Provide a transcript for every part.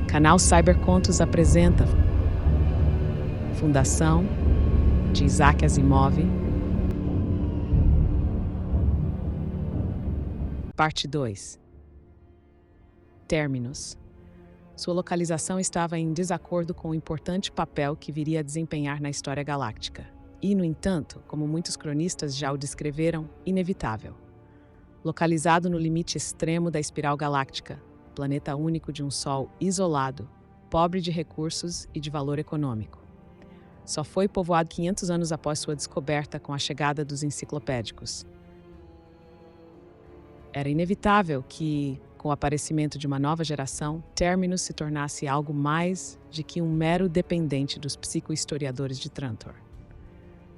Canal Cybercontos apresenta Fundação, de Isaac Asimov, Parte 2. Terminus. Sua localização estava em desacordo com o importante papel que viria a desempenhar na história galáctica. E, no entanto, como muitos cronistas já o descreveram, inevitável. Localizado no limite extremo da espiral galáctica, planeta único de um Sol isolado, pobre de recursos e de valor econômico. Só foi povoado 500 anos após sua descoberta com a chegada dos enciclopédicos. Era inevitável que, com o aparecimento de uma nova geração, Terminus se tornasse algo mais de que um mero dependente dos psicohistoriadores de Trantor.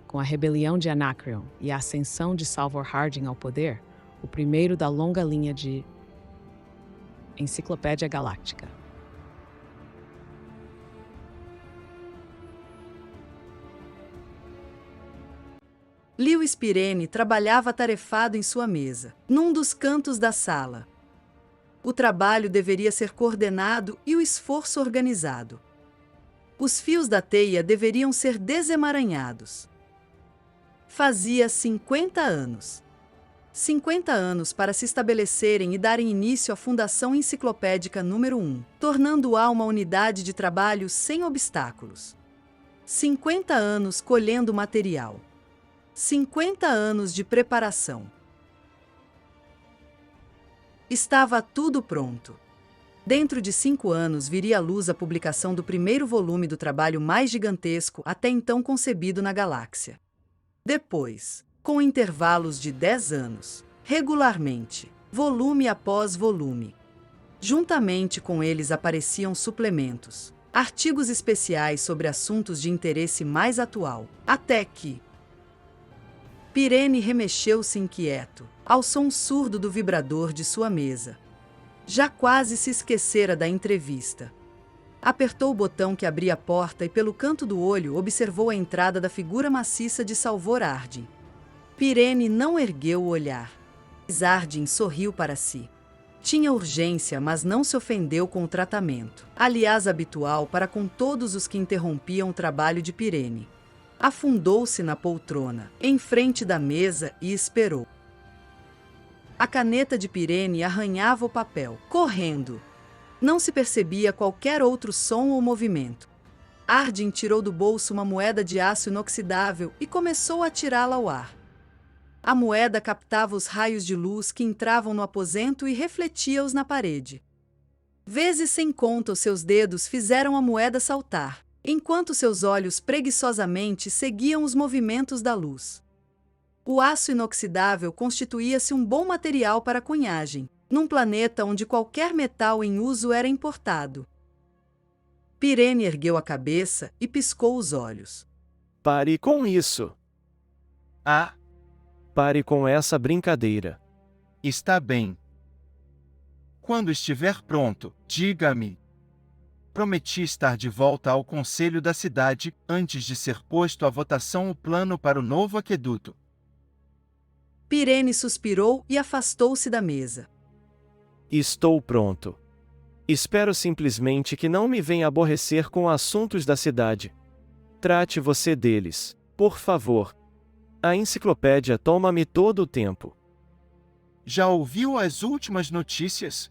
Com a rebelião de Anacreon e a ascensão de Salvor Hardin ao poder, o primeiro da longa linha de Enciclopédia Galáctica. Lewis Pirene trabalhava atarefado em sua mesa, num dos cantos da sala. O trabalho deveria ser coordenado e o esforço organizado. Os fios da teia deveriam ser desemaranhados. Fazia 50 anos. 50 anos para se estabelecerem e darem início à Fundação Enciclopédica número 1, tornando-a uma unidade de trabalho sem obstáculos. 50 anos colhendo material. 50 anos de preparação. Estava tudo pronto. Dentro de 5 anos viria à luz a publicação do primeiro volume do trabalho mais gigantesco até então concebido na galáxia. Depois, com intervalos de 10 anos, regularmente, volume após volume. Juntamente com eles apareciam suplementos, artigos especiais sobre assuntos de interesse mais atual, até que Pirene remexeu-se inquieto, ao som surdo do vibrador de sua mesa. Já quase se esquecera da entrevista. Apertou o botão que abria a porta e pelo canto do olho observou a entrada da figura maciça de Salvor Hardin. Pirene não ergueu o olhar. Hardin sorriu para si. Tinha urgência, mas não se ofendeu com o tratamento, aliás habitual para com todos os que interrompiam o trabalho de Pirene. Afundou-se na poltrona, em frente da mesa e esperou. A caneta de Pirene arranhava o papel, correndo. Não se percebia qualquer outro som ou movimento. Hardin tirou do bolso uma moeda de aço inoxidável e começou a atirá-la ao ar. A moeda captava os raios de luz que entravam no aposento e refletia-os na parede. Vezes sem conta os seus dedos fizeram a moeda saltar, enquanto seus olhos preguiçosamente seguiam os movimentos da luz. O aço inoxidável constituía-se um bom material para a cunhagem, num planeta onde qualquer metal em uso era importado. Pirene ergueu a cabeça e piscou os olhos. Pare com isso. Ah, Pare com essa brincadeira. está bem. Quando estiver pronto, diga-me. Prometi estar de volta ao conselho da cidade, antes de ser posto à votação o plano para o novo aqueduto. Pirene suspirou e afastou-se da mesa. Estou pronto. Espero simplesmente que não me venha aborrecer com assuntos da cidade. Trate você deles, por favor. A enciclopédia toma-me todo o tempo. Já ouviu as últimas notícias?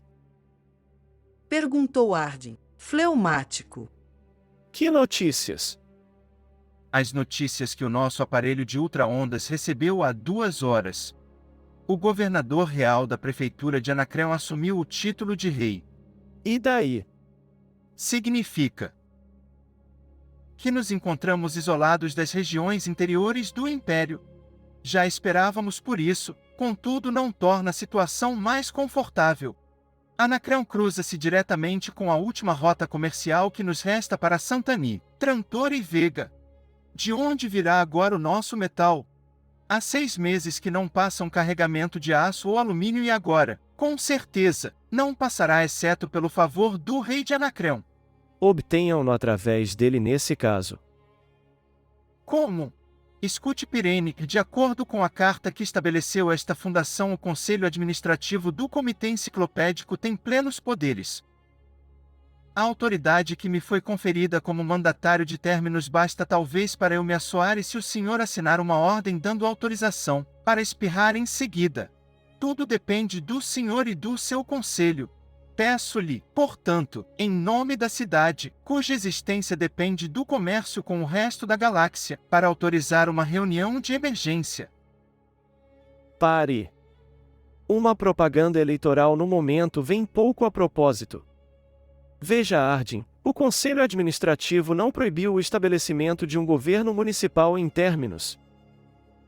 Perguntou Hardin, fleumático. Que notícias? As notícias que o nosso aparelho de ultra-ondas recebeu há 2 horas. O governador real da prefeitura de Anacreon assumiu o título de rei. E daí? Significa que nos encontramos isolados das regiões interiores do Império. Já esperávamos por isso, contudo não torna a situação mais confortável. Anacreon cruza-se diretamente com a última rota comercial que nos resta para Santani, Trantor e Vega. De onde virá agora o nosso metal? Há 6 meses que não passa um carregamento de aço ou alumínio e agora, com certeza, não passará exceto pelo favor do rei de Anacreon. Obtenham-no através dele nesse caso. Como? Escute Pirene, de acordo com a carta que estabeleceu esta fundação, o Conselho Administrativo do Comitê Enciclopédico tem plenos poderes. A autoridade que me foi conferida como mandatário de términos basta talvez para eu me assoar e se o senhor assinar uma ordem dando autorização para espirrar em seguida. Tudo depende do senhor e do seu conselho. Peço-lhe, portanto, em nome da cidade, cuja existência depende do comércio com o resto da galáxia, para autorizar uma reunião de emergência. Pare. Uma propaganda eleitoral no momento vem pouco a propósito. Veja, Arden, o Conselho Administrativo não proibiu o estabelecimento de um governo municipal em términos.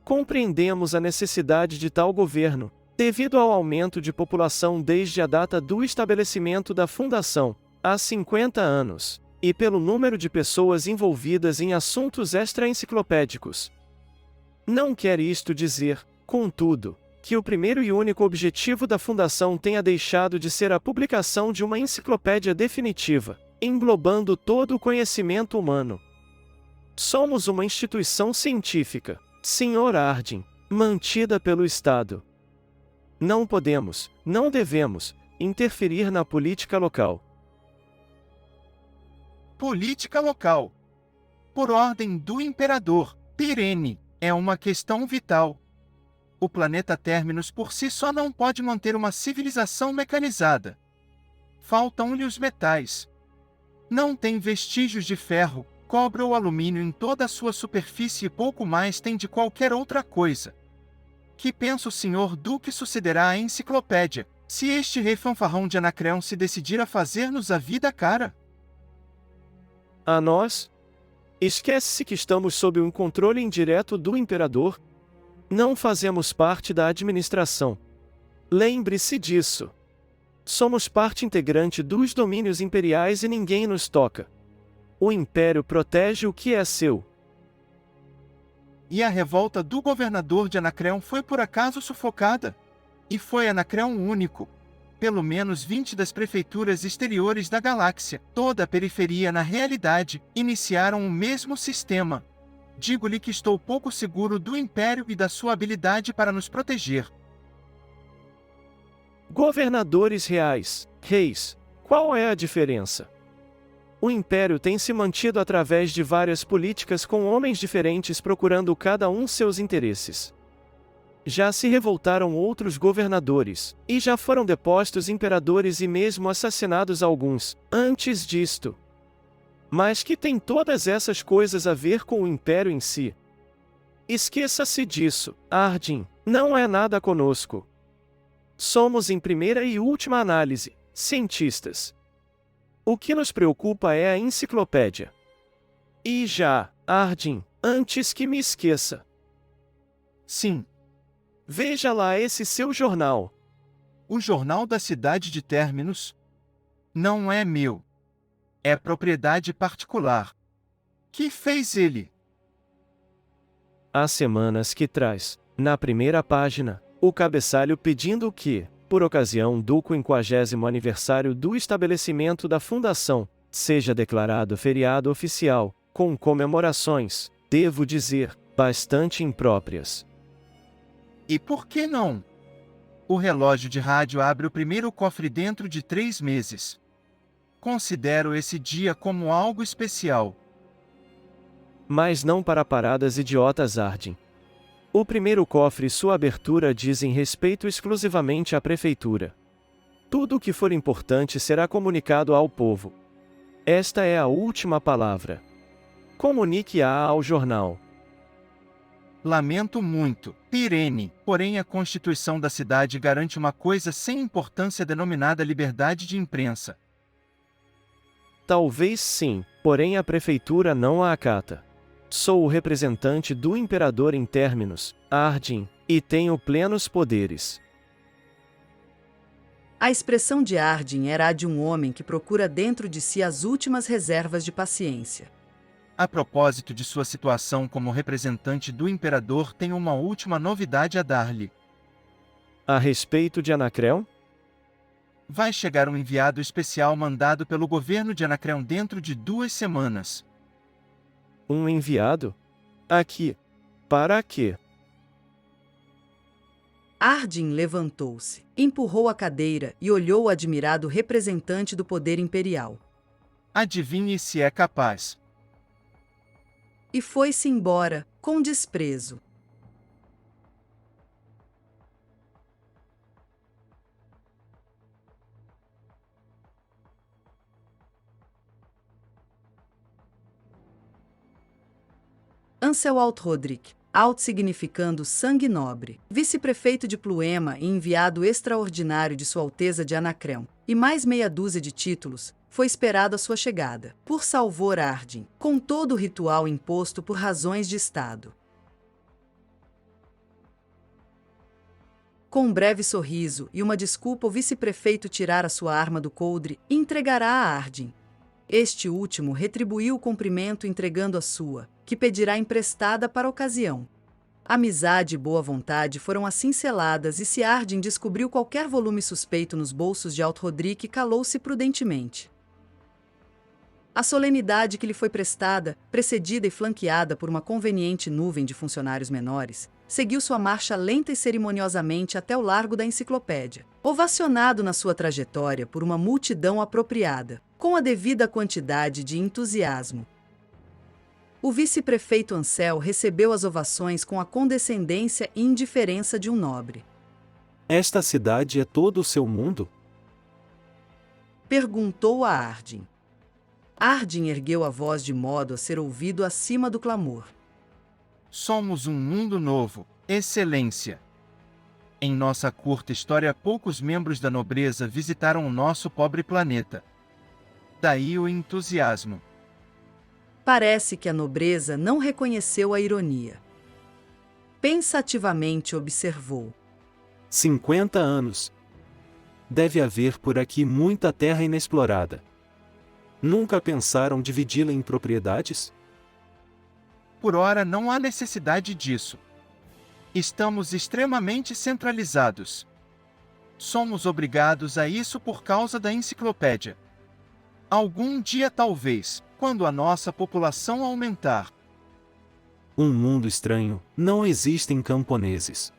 Compreendemos a necessidade de tal governo, devido ao aumento de população desde a data do estabelecimento da fundação, há 50 anos, e pelo número de pessoas envolvidas em assuntos extra-enciclopédicos. Não quer isto dizer, contudo, que o primeiro e único objetivo da fundação tenha deixado de ser a publicação de uma enciclopédia definitiva, englobando todo o conhecimento humano. Somos uma instituição científica, Sr. Arden, mantida pelo Estado. Não podemos, não devemos, interferir na política local. Política local. Por ordem do Imperador, Pirene, é uma questão vital. O planeta Terminus por si só não pode manter uma civilização mecanizada. Faltam-lhe os metais. Não tem vestígios de ferro, cobre ou alumínio em toda a sua superfície e pouco mais tem de qualquer outra coisa. Que pensa o senhor do que sucederá à enciclopédia, se este rei fanfarrão de Anacreon se decidir a fazer-nos a vida cara? A nós? Esquece-se que estamos sob o controle indireto do Imperador. Não fazemos parte da administração. Lembre-se disso. Somos parte integrante dos domínios imperiais e ninguém nos toca. O Império protege o que é seu. E a revolta do governador de Anacreon foi por acaso sufocada? E foi Anacreon único. Pelo menos 20 das prefeituras exteriores da galáxia, toda a periferia na realidade, iniciaram o mesmo sistema. Digo-lhe que estou pouco seguro do Império e da sua habilidade para nos proteger. Governadores reais, reis, qual é a diferença? O Império tem se mantido através de várias políticas com homens diferentes procurando cada um seus interesses. Já se revoltaram outros governadores, e já foram depostos imperadores e mesmo assassinados alguns, antes disto. Mas que tem todas essas coisas a ver com o Império em si? Esqueça-se disso, Arden, não é nada conosco. Somos em primeira e última análise, cientistas. O que nos preocupa é a enciclopédia. E já, Arden, antes que me esqueça. Sim. Veja lá esse seu jornal. O jornal da cidade de Terminus? Não é meu. É propriedade particular. Que fez ele? Há semanas que traz, na primeira página, o cabeçalho pedindo que, por ocasião do 50º aniversário do estabelecimento da fundação, seja declarado feriado oficial, com comemorações, devo dizer, bastante impróprias. E por que não? O relógio de rádio abre o primeiro cofre dentro de 3 meses. Considero esse dia como algo especial. Mas não para paradas idiotas, Arden. O primeiro cofre e sua abertura dizem respeito exclusivamente à prefeitura. Tudo o que for importante será comunicado ao povo. Esta é a última palavra. Comunique-a ao jornal. Lamento muito, Pirene, porém a Constituição da cidade garante uma coisa sem importância denominada liberdade de imprensa. Talvez sim, porém a prefeitura não a acata. Sou o representante do Imperador em Terminus, Arden, e tenho plenos poderes. A expressão de Arden era a de um homem que procura dentro de si as últimas reservas de paciência. A propósito de sua situação como representante do Imperador, tenho uma última novidade a dar-lhe. A respeito de Anacreon? Vai chegar um enviado especial mandado pelo governo de Anacreon dentro de 2 semanas. Um enviado? Aqui. Para quê? Arden levantou-se, empurrou a cadeira e olhou o admirado representante do poder imperial. Adivinhe se é capaz. E foi-se embora, com desprezo. Ansel Alt-Rodrik, Alt significando sangue nobre, vice-prefeito de Pluema e enviado extraordinário de Sua Alteza de Anacreon, e mais meia dúzia de títulos, foi esperado a sua chegada, por Salvor Ardyn, com todo o ritual imposto por razões de Estado. Com um breve sorriso e uma desculpa, o vice-prefeito tirara sua arma do coldre e entregará a Ardyn. Este último retribuiu o cumprimento entregando a sua, que pedirá emprestada para a ocasião. Amizade e boa vontade foram assim seladas, e se Ardyn descobriu qualquer volume suspeito nos bolsos de Alt-Rodrik, calou-se prudentemente. A solenidade que lhe foi prestada, precedida e flanqueada por uma conveniente nuvem de funcionários menores, seguiu sua marcha lenta e cerimoniosamente até o largo da Enciclopédia, ovacionado na sua trajetória por uma multidão apropriada, com a devida quantidade de entusiasmo. O vice-prefeito Ansel recebeu as ovações com a condescendência e indiferença de um nobre. Esta cidade é todo o seu mundo? Perguntou a Ardyn. Ardyn ergueu a voz de modo a ser ouvido acima do clamor. Somos um mundo novo, Excelência. Em nossa curta história, poucos membros da nobreza visitaram o nosso pobre planeta. Daí o entusiasmo. Parece que a nobreza não reconheceu a ironia. Pensativamente observou. 50 anos. Deve haver por aqui muita terra inexplorada. Nunca pensaram dividi-la em propriedades? Por ora não há necessidade disso. Estamos extremamente centralizados. Somos obrigados a isso por causa da enciclopédia. Algum dia talvez, quando a nossa população aumentar. Um mundo estranho, não existem camponeses.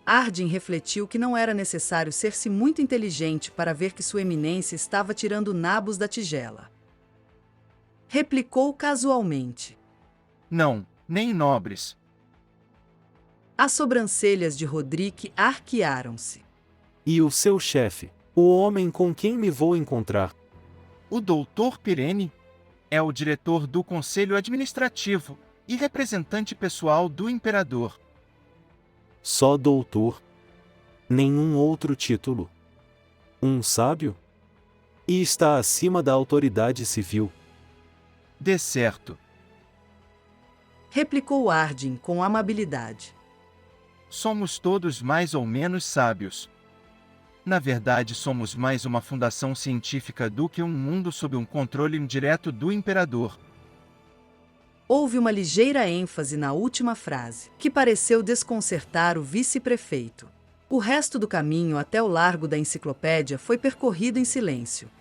Ardyn refletiu que não era necessário ser-se muito inteligente para ver que sua eminência estava tirando nabos da tigela. Replicou casualmente. Não, nem nobres. As sobrancelhas de Rodrik arquearam-se. E o seu chefe, o homem com quem me vou encontrar? O Dr. Pirene é o diretor do Conselho Administrativo e representante pessoal do Imperador. Só doutor. Nenhum outro título. Um sábio? E está acima da autoridade civil. De certo. Replicou Ardyn com amabilidade. Somos todos mais ou menos sábios. Na verdade, somos mais uma fundação científica do que um mundo sob um controle indireto do Imperador. Houve uma ligeira ênfase na última frase, que pareceu desconcertar o vice-prefeito. O resto do caminho até o largo da Enciclopédia foi percorrido em silêncio.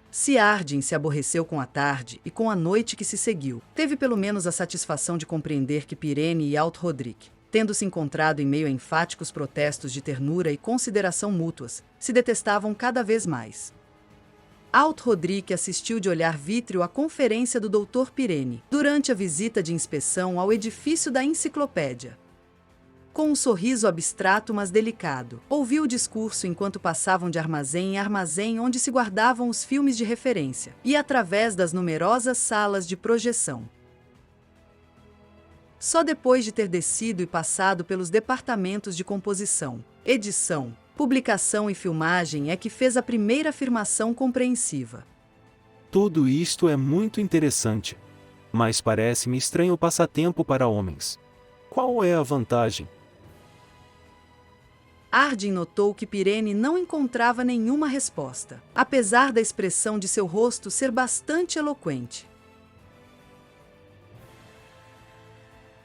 Se Ardyn se aborreceu com a tarde e com a noite que se seguiu, teve pelo menos a satisfação de compreender que Pirene e Alt-Rodrik, tendo se encontrado em meio a enfáticos protestos de ternura e consideração mútuas, se detestavam cada vez mais. Alt-Rodrik assistiu de olhar vítreo à conferência do Dr. Pirene, durante a visita de inspeção ao edifício da Enciclopédia. Com um sorriso abstrato mas delicado, ouviu o discurso enquanto passavam de armazém em armazém onde se guardavam os filmes de referência, e através das numerosas salas de projeção. Só depois de ter descido e passado pelos departamentos de composição, edição, publicação e filmagem é que fez a primeira afirmação compreensiva. Tudo isto é muito interessante. Mas parece-me estranho o passatempo para homens. Qual é a vantagem? Ardyn notou que Pirene não encontrava nenhuma resposta, apesar da expressão de seu rosto ser bastante eloquente.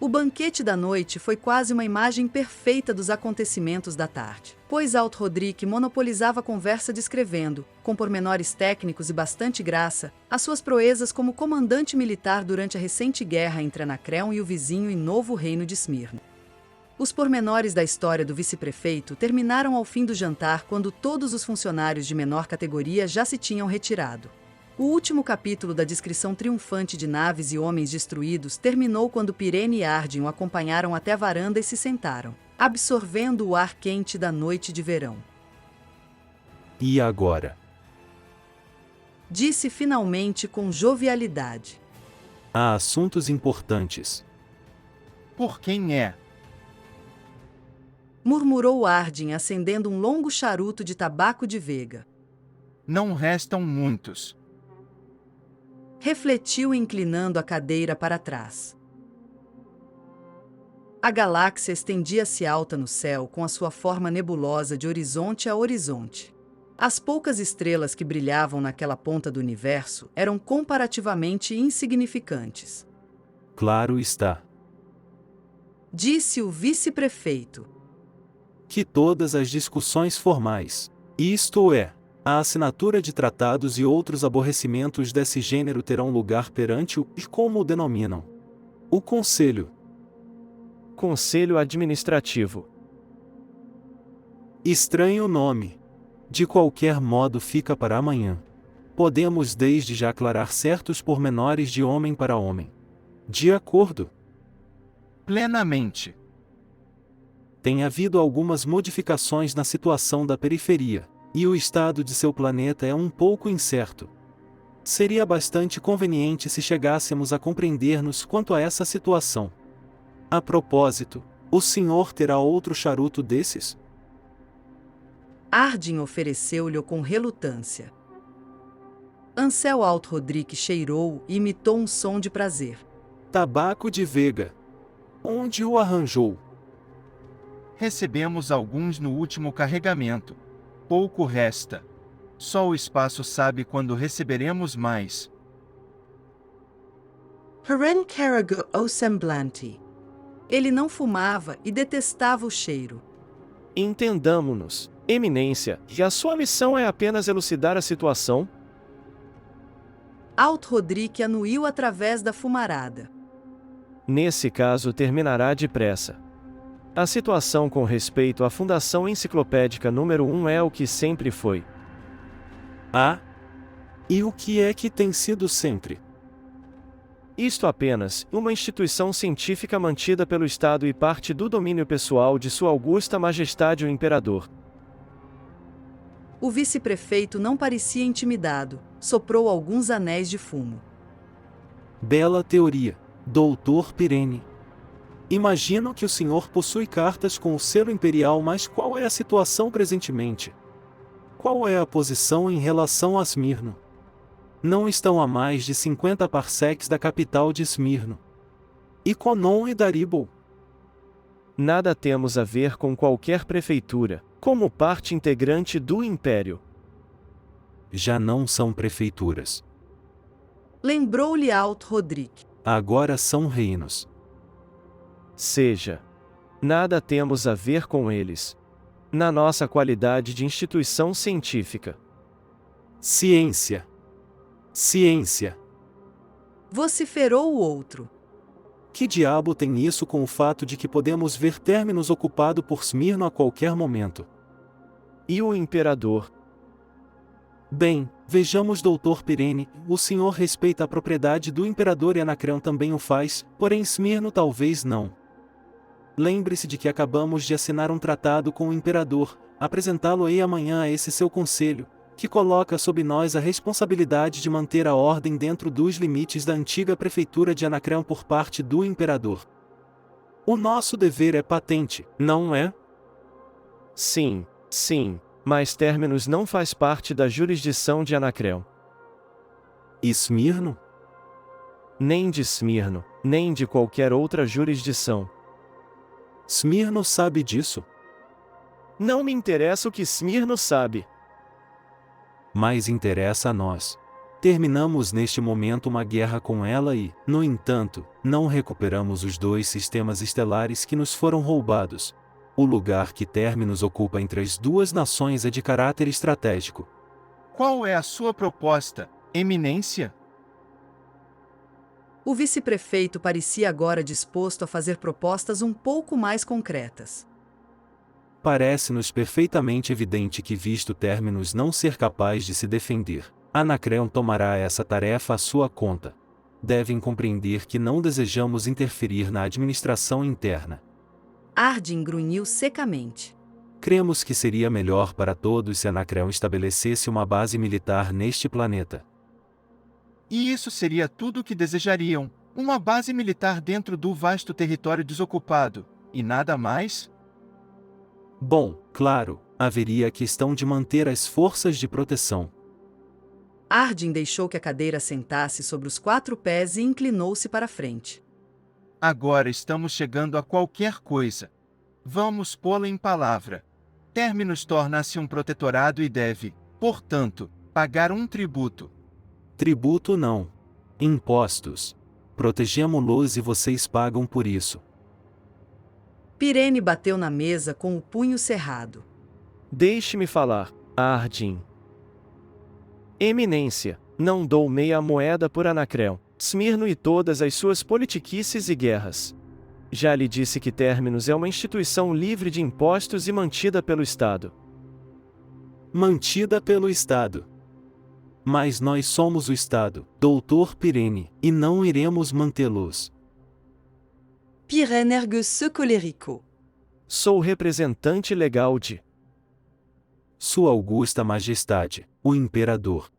O banquete da noite foi quase uma imagem perfeita dos acontecimentos da tarde, pois Alt-Rodrik monopolizava a conversa descrevendo, com pormenores técnicos e bastante graça, as suas proezas como comandante militar durante a recente guerra entre Anacreon e o vizinho e novo reino de Smirne. Os pormenores da história do vice-prefeito terminaram ao fim do jantar quando todos os funcionários de menor categoria já se tinham retirado. O último capítulo da descrição triunfante de naves e homens destruídos terminou quando Pirene e Ardyn o acompanharam até a varanda e se sentaram, absorvendo o ar quente da noite de verão. E agora? Disse finalmente com jovialidade. Há assuntos importantes. Por quem é? Murmurou Ardyn, acendendo um longo charuto de tabaco de vega. Não restam muitos. Refletiu, inclinando a cadeira para trás. A galáxia estendia-se alta no céu com a sua forma nebulosa de horizonte a horizonte. As poucas estrelas que brilhavam naquela ponta do universo eram comparativamente insignificantes. Claro está. Disse o vice-prefeito. Que todas as discussões formais, isto é, a assinatura de tratados e outros aborrecimentos desse gênero terão lugar perante o, e como o denominam, o Conselho. Conselho Administrativo. Estranho nome. De qualquer modo fica para amanhã. Podemos desde já aclarar certos pormenores de homem para homem. De acordo? Plenamente. Tem havido algumas modificações na situação da periferia, e o estado de seu planeta é um pouco incerto. Seria bastante conveniente se chegássemos a compreender-nos quanto a essa situação. A propósito, o senhor terá outro charuto desses? Ardyn ofereceu-lhe com relutância. Ansel Alt-Rodrik cheirou e imitou um som de prazer. Tabaco de vega. Onde o arranjou? Recebemos alguns no último carregamento. Pouco resta. Só o espaço sabe quando receberemos mais. Heren carregou o semblante. Ele não fumava e detestava o cheiro. Entendamo-nos, Eminência, que a sua missão é apenas elucidar a situação? Alt-Rodrik anuiu através da fumarada. Nesse caso terminará depressa. A situação com respeito à Fundação Enciclopédica número 1 é o que sempre foi. Ah? E o que é que tem sido sempre? Isto apenas, uma instituição científica mantida pelo Estado e parte do domínio pessoal de Sua Augusta Majestade o Imperador. O vice-prefeito não parecia intimidado, soprou alguns anéis de fumo. Bela teoria, Doutor Pirene. Imagino que o senhor possui cartas com o selo imperial, mas qual é a situação presentemente? Qual é a posição em relação a Smirno? Não estão a mais de 50 parsecs da capital de Smirno. E Conon e Daribol? Nada temos a ver com qualquer prefeitura, como parte integrante do Império. Já não são prefeituras. Lembrou-lhe Alt-Rodrik. Agora são reinos. Seja. Nada temos a ver com eles. Na nossa qualidade de instituição científica. Ciência. Ciência. Vociferou o outro. Que diabo tem isso com o fato de que podemos ver Terminus ocupado por Smirno a qualquer momento? E o Imperador? Bem, vejamos Doutor Pirene, o senhor respeita a propriedade do Imperador e Anacreon também o faz, porém Smirno talvez não. Lembre-se de que acabamos de assinar um tratado com o Imperador, apresentá-lo-ei amanhã a esse seu conselho, que coloca sob nós a responsabilidade de manter a ordem dentro dos limites da antiga prefeitura de Anacreon por parte do Imperador. O nosso dever é patente, não é? Sim, sim, mas Terminus não faz parte da jurisdição de Anacreon. E Smirno? Nem de Smirno, nem de qualquer outra jurisdição. Smirno sabe disso? Não me interessa o que Smirno sabe. Mas interessa a nós. Terminamos neste momento uma guerra com ela e, no entanto, não recuperamos os 2 sistemas estelares que nos foram roubados. O lugar que Terminus ocupa entre as 2 nações é de caráter estratégico. Qual é a sua proposta, Eminência? O vice-prefeito parecia agora disposto a fazer propostas um pouco mais concretas. Parece-nos perfeitamente evidente que, visto Terminus não ser capaz de se defender, Anacreon tomará essa tarefa à sua conta. Devem compreender que não desejamos interferir na administração interna. Ardyn grunhiu secamente. Cremos que seria melhor para todos se Anacreon estabelecesse uma base militar neste planeta. E isso seria tudo o que desejariam, uma base militar dentro do vasto território desocupado, e nada mais? Bom, claro, haveria a questão de manter as forças de proteção. Ardyn deixou que a cadeira sentasse sobre os 4 pés e inclinou-se para a frente. Agora estamos chegando a qualquer coisa. Vamos pô-la em palavra. Terminus torna-se um protetorado e deve, portanto, pagar um tributo. Tributo não. Impostos. Protegemo-los e vocês pagam por isso. Pirene bateu na mesa com o punho cerrado. Deixe-me falar, Ardyn. Eminência, não dou meia moeda por Anacreon, Smirno e todas as suas politiquices e guerras. Já lhe disse que Terminus é uma instituição livre de impostos e mantida pelo Estado. Mantida pelo Estado. Mas nós somos o Estado, Doutor Pirene, e não iremos mantê-los. Pirene ergueu-se colérico. Sou representante legal de Sua Augusta Majestade, o Imperador.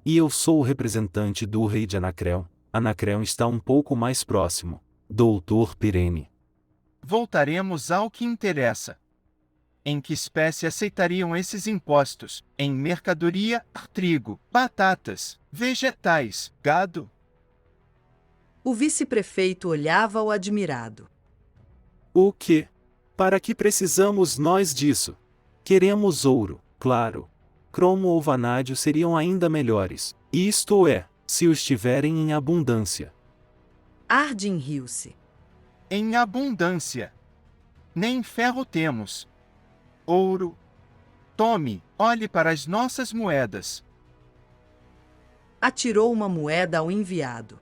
E eu sou o representante do rei de Anacreon. Anacreon está um pouco mais próximo. Doutor Pirene. Voltaremos ao que interessa. Em que espécie aceitariam esses impostos? Em mercadoria, trigo, batatas, vegetais, gado? O vice-prefeito olhava-o admirado. O quê? Para que precisamos nós disso? Queremos ouro, claro. Cromo ou vanádio seriam ainda melhores. Isto é, se os tiverem em abundância. Ardyn riu-se. Em abundância. Nem ferro temos. Ouro. Tome, olhe para as nossas moedas. Atirou uma moeda ao enviado.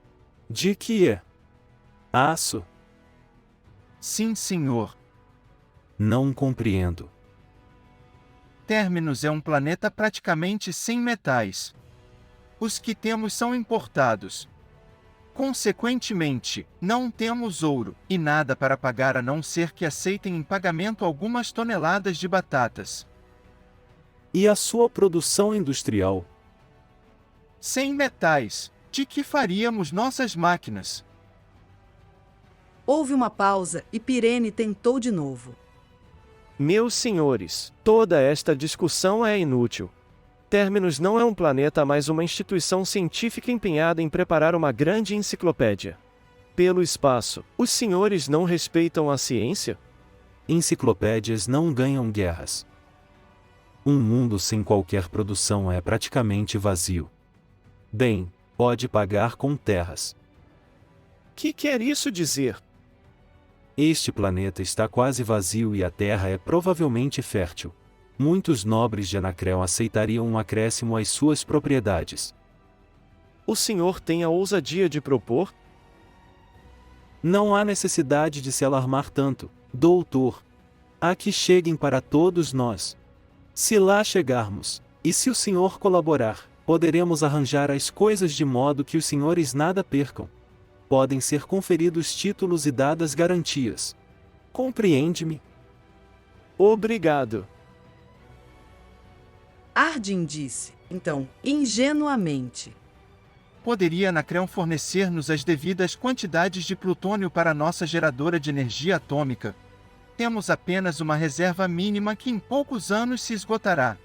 De que é? Aço? Sim, senhor. Não compreendo. Terminus é um planeta praticamente sem metais. Os que temos são importados. Consequentemente, não temos ouro, e nada para pagar a não ser que aceitem em pagamento algumas toneladas de batatas. E a sua produção industrial? Sem metais, de que faríamos nossas máquinas? Houve uma pausa e Pirene tentou de novo. Meus senhores, toda esta discussão é inútil. Terminus não é um planeta, mas uma instituição científica empenhada em preparar uma grande enciclopédia. Pelo espaço, os senhores não respeitam a ciência? Enciclopédias não ganham guerras. Um mundo sem qualquer produção é praticamente vazio. Bem, pode pagar com terras. Que quer isso dizer? Este planeta está quase vazio e a terra é provavelmente fértil. Muitos nobres de Anacreon aceitariam um acréscimo às suas propriedades. O senhor tem a ousadia de propor? Não há necessidade de se alarmar tanto, doutor. Há que cheguem para todos nós. Se lá chegarmos, e se o senhor colaborar, poderemos arranjar as coisas de modo que os senhores nada percam. Podem ser conferidos títulos e dadas garantias. Compreende-me? Obrigado. Ardyn disse, então, ingenuamente. Poderia Anacreon fornecer-nos as devidas quantidades de plutônio para nossa geradora de energia atômica? Temos apenas uma reserva mínima que em poucos anos se esgotará.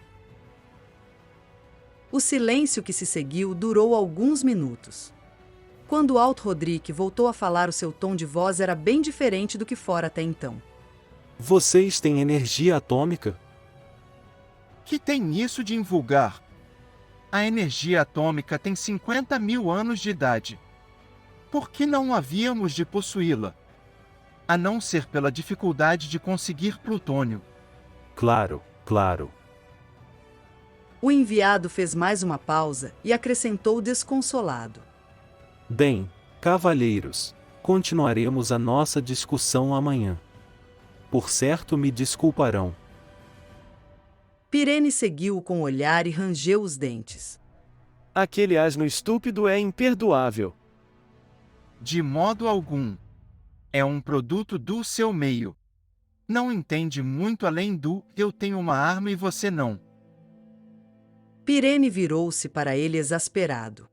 O silêncio que se seguiu durou alguns minutos. Quando Alt Rodrique voltou a falar, o seu tom de voz era bem diferente do que fora até então. Vocês têm energia atômica? Que tem isso de invulgar? A energia atômica tem 50.000 anos de idade. Por que não havíamos de possuí-la? A não ser pela dificuldade de conseguir plutônio. Claro, claro. O enviado fez mais uma pausa e acrescentou desconsolado. Bem, cavalheiros, continuaremos a nossa discussão amanhã. Por certo me desculparão. Pirene seguiu com o olhar e rangeu os dentes. Aquele asno estúpido é imperdoável. De modo algum. É um produto do seu meio. Não entende muito além do eu tenho uma arma e você não. Pirene virou-se para ele exasperado.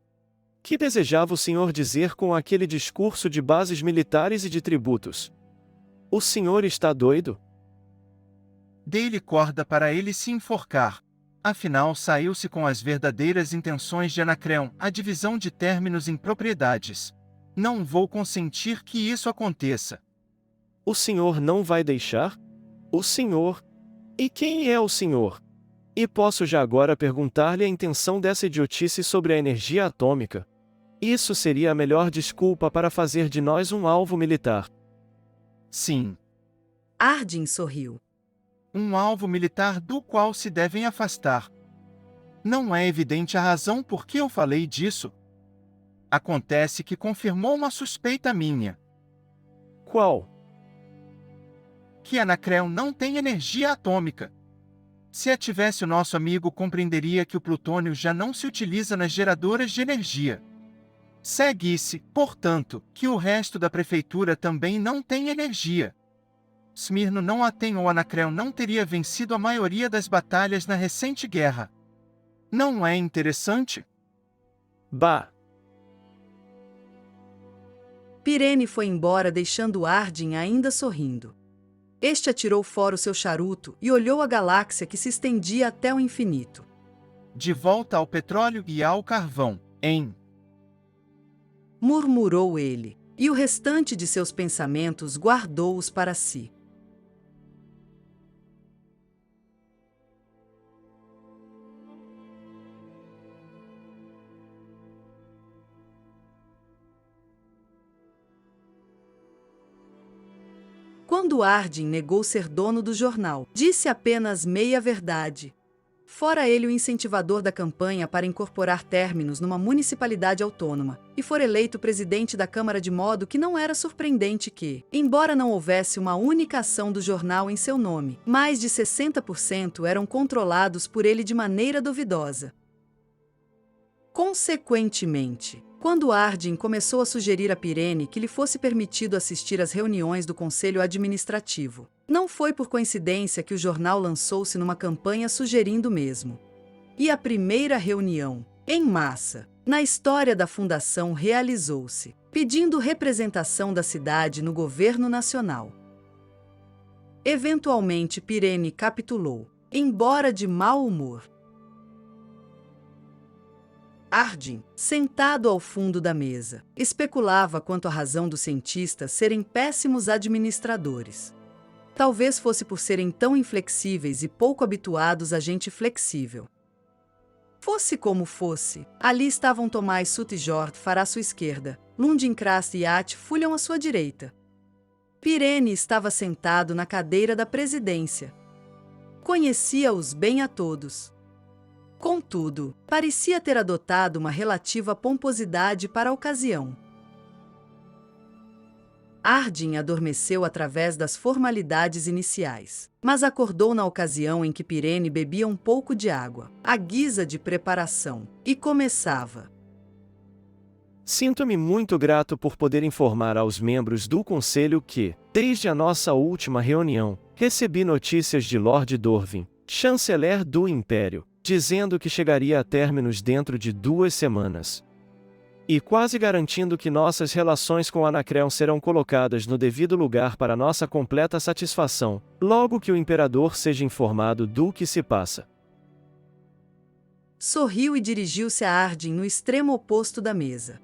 Que desejava o senhor dizer com aquele discurso de bases militares e de tributos? O senhor está doido? Dei-lhe corda para ele se enforcar. Afinal, saiu-se com as verdadeiras intenções de Anacreon, a divisão de términos em propriedades. Não vou consentir que isso aconteça. O senhor não vai deixar? O senhor? E quem é o senhor? E posso já agora perguntar-lhe a intenção dessa idiotice sobre a energia atômica? Isso seria a melhor desculpa para fazer de nós um alvo militar. Sim. Arden sorriu. Um alvo militar do qual se devem afastar. Não é evidente a razão por que eu falei disso? Acontece que confirmou uma suspeita minha. Qual? Que Anacreon não tem energia atômica. Se a tivesse, o nosso amigo compreenderia que o plutônio já não se utiliza nas geradoras de energia. Segue-se, portanto, que o resto da prefeitura também não tem energia. Smirno não a tem ou Anacreon não teria vencido a maioria das batalhas na recente guerra. Não é interessante? Bah! Pirene foi embora deixando Arden ainda sorrindo. Este atirou fora o seu charuto e olhou a galáxia que se estendia até o infinito. De volta ao petróleo e ao carvão, hein? Murmurou ele, e o restante de seus pensamentos guardou-os para si. Quando Arden negou ser dono do jornal, disse apenas meia-verdade. Fora ele o incentivador da campanha para incorporar términos numa municipalidade autônoma, e for eleito presidente da Câmara de modo que não era surpreendente que, embora não houvesse uma única ação do jornal em seu nome, mais de 60% eram controlados por ele de maneira duvidosa. Consequentemente, quando Arden começou a sugerir a Pirene que lhe fosse permitido assistir às reuniões do Conselho Administrativo, não foi por coincidência que o jornal lançou-se numa campanha sugerindo o mesmo. E a primeira reunião, em massa, na história da fundação realizou-se, pedindo representação da cidade no governo nacional. Eventualmente, Pirene capitulou, embora de mau humor. Arden, sentado ao fundo da mesa, especulava quanto à razão dos cientistas serem péssimos administradores. Talvez fosse por serem tão inflexíveis e pouco habituados a gente flexível. Fosse como fosse, ali estavam Tomás Sutijord à sua esquerda, Lundingrast e At Fulham à sua direita. Pirene estava sentado na cadeira da presidência. Conhecia-os bem a todos. Contudo, parecia ter adotado uma relativa pomposidade para a ocasião. Arden adormeceu através das formalidades iniciais, mas acordou na ocasião em que Pirene bebia um pouco de água, à guisa de preparação, e começava. Sinto-me muito grato por poder informar aos membros do Conselho que, desde a nossa última reunião, recebi notícias de Lord Dorvin, chanceler do Império, dizendo que chegaria a términos dentro de 2 semanas. E quase garantindo que nossas relações com Anacreon serão colocadas no devido lugar para nossa completa satisfação, logo que o Imperador seja informado do que se passa. Sorriu e dirigiu-se a Arden no extremo oposto da mesa.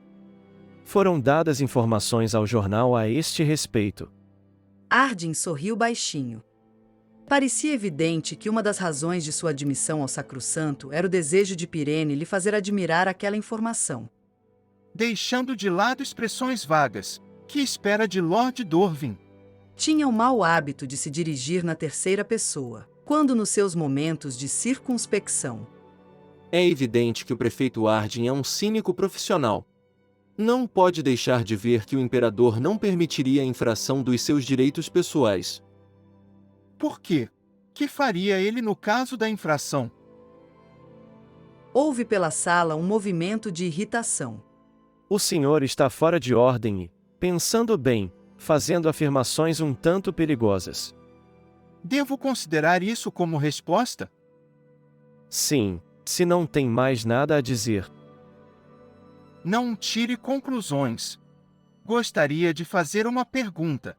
Foram dadas informações ao jornal a este respeito. Arden sorriu baixinho. Parecia evidente que uma das razões de sua admissão ao sacrossanto era o desejo de Pirene lhe fazer admirar aquela informação. Deixando de lado expressões vagas, que espera de Lord Dorvin? Tinha o mau hábito de se dirigir na terceira pessoa, quando nos seus momentos de circunspecção. É evidente que o prefeito Arden é um cínico profissional. Não pode deixar de ver que o imperador não permitiria a infração dos seus direitos pessoais. Por quê? Que faria ele no caso da infração? Houve pela sala um movimento de irritação. O senhor está fora de ordem e, pensando bem, fazendo afirmações um tanto perigosas. Devo considerar isso como resposta? Sim, se não tem mais nada a dizer. Não tire conclusões. Gostaria de fazer uma pergunta.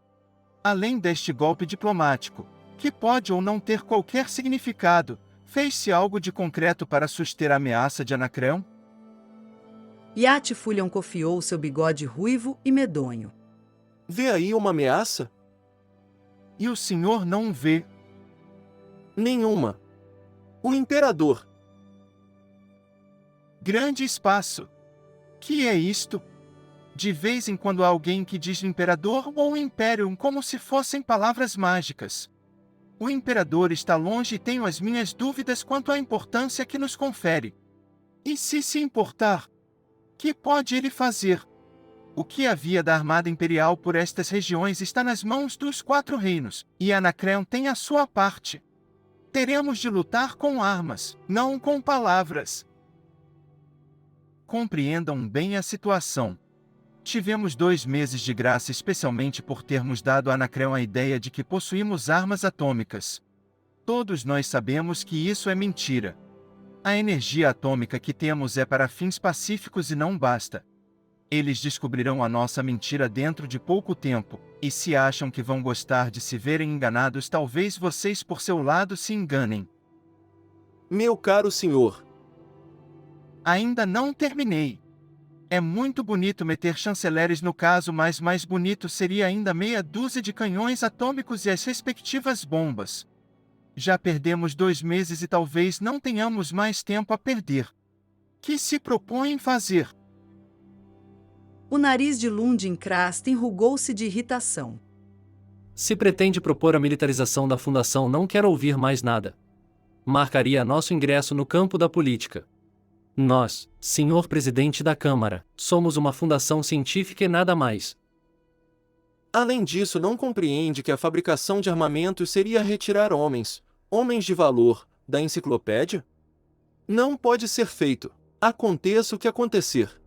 Além deste golpe diplomático, que pode ou não ter qualquer significado, fez-se algo de concreto para suster a ameaça de Anacreon? Iate-Fulham cofiou seu bigode ruivo e medonho. Vê aí uma ameaça? E o senhor não vê? Nenhuma. O imperador. Grande espaço. Que é isto? De vez em quando há alguém que diz imperador ou império como se fossem palavras mágicas. O imperador está longe e tenho as minhas dúvidas quanto à importância que nos confere. E se importar, que pode ele fazer? O que havia da armada imperial por estas regiões está nas mãos dos 4 reinos, e Anacreon tem a sua parte. Teremos de lutar com armas, não com palavras. Compreendam bem a situação. Tivemos 2 meses de graça especialmente por termos dado a Anacreon a ideia de que possuímos armas atômicas. Todos nós sabemos que isso é mentira. A energia atômica que temos é para fins pacíficos e não basta. Eles descobrirão a nossa mentira dentro de pouco tempo, e se acham que vão gostar de se verem enganados, talvez vocês por seu lado se enganem. Meu caro senhor. Ainda não terminei. É muito bonito meter chanceleres no caso, mas mais bonito seria ainda meia dúzia de canhões atômicos e as respectivas bombas. Já perdemos 2 meses e talvez não tenhamos mais tempo a perder. Que se propõem fazer? O nariz de Lundin Krast enrugou-se de irritação. Se pretende propor a militarização da fundação, não quero ouvir mais nada. Marcaria nosso ingresso no campo da política. Nós, senhor presidente da Câmara, somos uma fundação científica e nada mais. Além disso, não compreende que a fabricação de armamentos seria retirar homens de valor, da enciclopédia? Não pode ser feito, aconteça o que acontecer.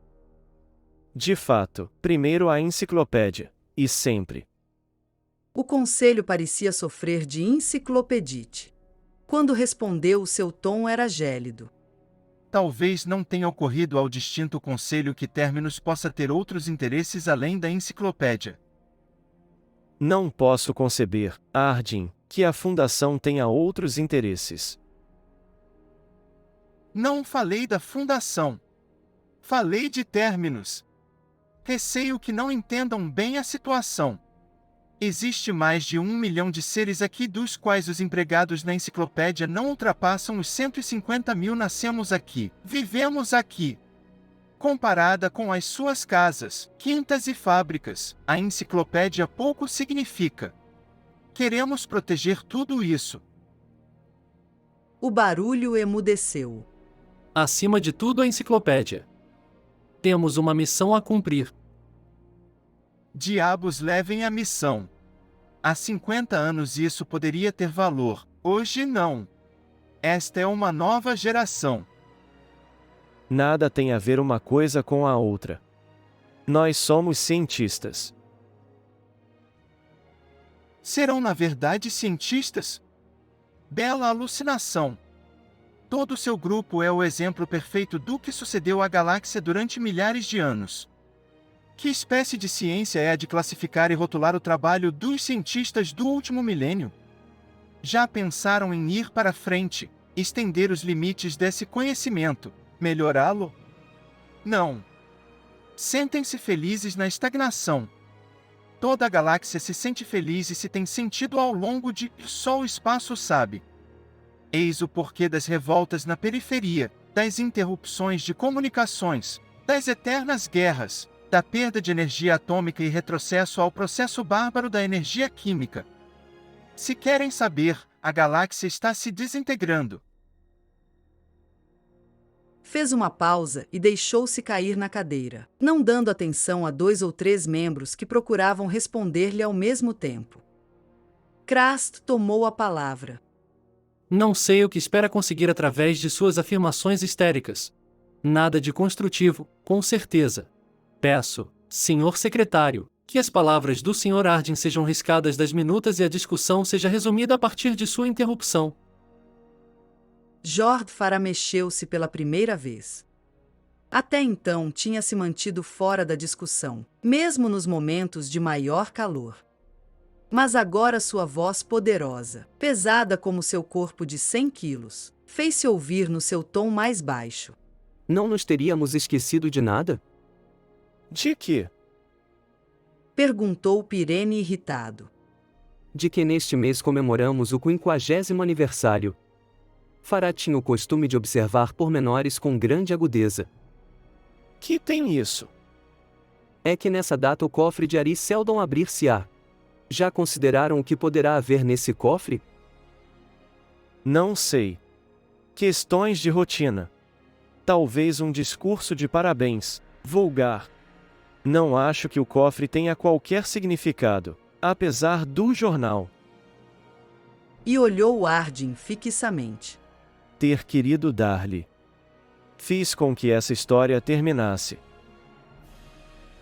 De fato, primeiro a enciclopédia, e sempre. O conselho parecia sofrer de enciclopedite. Quando respondeu, seu tom era gélido. Talvez não tenha ocorrido ao distinto conselho que Terminus possa ter outros interesses além da enciclopédia. Não posso conceber, Ardyn, que a fundação tenha outros interesses. Não falei da fundação. Falei de Terminus. Receio que não entendam bem a situação. Existe mais de 1 milhão de seres aqui, dos quais os empregados na enciclopédia não ultrapassam os 150 mil. Nascemos aqui, vivemos aqui. Comparada com as suas casas, quintas e fábricas, a enciclopédia pouco significa. Queremos proteger tudo isso. O barulho emudeceu. Acima de tudo, a enciclopédia. Temos uma missão a cumprir. Diabos levem a missão. Há 50 anos isso poderia ter valor, hoje não. Esta é uma nova geração. Nada tem a ver uma coisa com a outra. Nós somos cientistas. Serão na verdade cientistas? Bela alucinação. Todo seu grupo é o exemplo perfeito do que sucedeu à galáxia durante milhares de anos. Que espécie de ciência é a de classificar e rotular o trabalho dos cientistas do último milênio? Já pensaram em ir para frente, estender os limites desse conhecimento, melhorá-lo? Não. Sentem-se felizes na estagnação. Toda a galáxia se sente feliz e se tem sentido ao longo de só o espaço sabe. Eis o porquê das revoltas na periferia, das interrupções de comunicações, das eternas guerras, da perda de energia atômica e retrocesso ao processo bárbaro da energia química. Se querem saber, a galáxia está se desintegrando. Fez uma pausa e deixou-se cair na cadeira, não dando atenção a 2 ou 3 membros que procuravam responder-lhe ao mesmo tempo. Krast tomou a palavra. Não sei o que espera conseguir através de suas afirmações histéricas. Nada de construtivo, com certeza. Peço, senhor secretário, que as palavras do Sr. Harding sejam riscadas das minutas e a discussão seja resumida a partir de sua interrupção. Jord Farah mexeu-se pela primeira vez. Até então tinha se mantido fora da discussão, mesmo nos momentos de maior calor. Mas agora sua voz poderosa, pesada como seu corpo de 100 quilos, fez-se ouvir no seu tom mais baixo. Não nos teríamos esquecido de nada? De que? Perguntou Pirene irritado. De que neste mês comemoramos o 50º aniversário. Farah tinha o costume de observar pormenores com grande agudeza. Que tem isso? É que nessa data o cofre de Ari Seldon abrir-se-á. Já consideraram o que poderá haver nesse cofre? Não sei. Questões de rotina. Talvez um discurso de parabéns, vulgar. Não acho que o cofre tenha qualquer significado, apesar do jornal E olhou Harding fixamente. ter querido dar-lhe. Fiz com que essa história terminasse.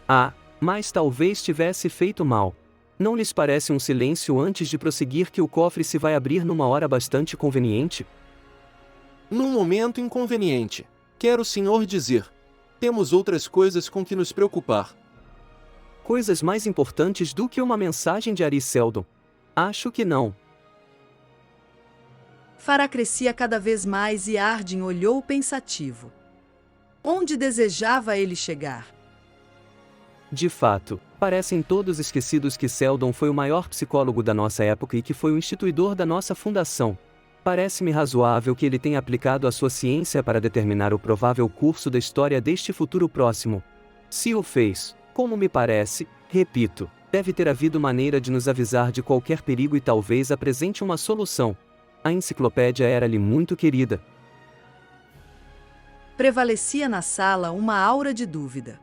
Ah, mas talvez tivesse feito mal. Não lhes parece um silêncio antes de prosseguir que o cofre se vai abrir numa hora bastante conveniente? Num momento inconveniente, quer o senhor dizer. Temos outras coisas com que nos preocupar. Coisas mais importantes do que uma mensagem de Ari Seldon? Acho que não. Farah crescia cada vez mais e Harding olhou pensativo. Onde desejava ele chegar? De fato, parecem todos esquecidos que Seldon foi o maior psicólogo da nossa época e que foi o instituidor da nossa fundação. Parece-me razoável que ele tenha aplicado a sua ciência para determinar o provável curso da história deste futuro próximo. Se o fez, como me parece, repito, deve ter havido maneira de nos avisar de qualquer perigo e talvez apresente uma solução. A enciclopédia era-lhe muito querida. Prevalecia na sala uma aura de dúvida.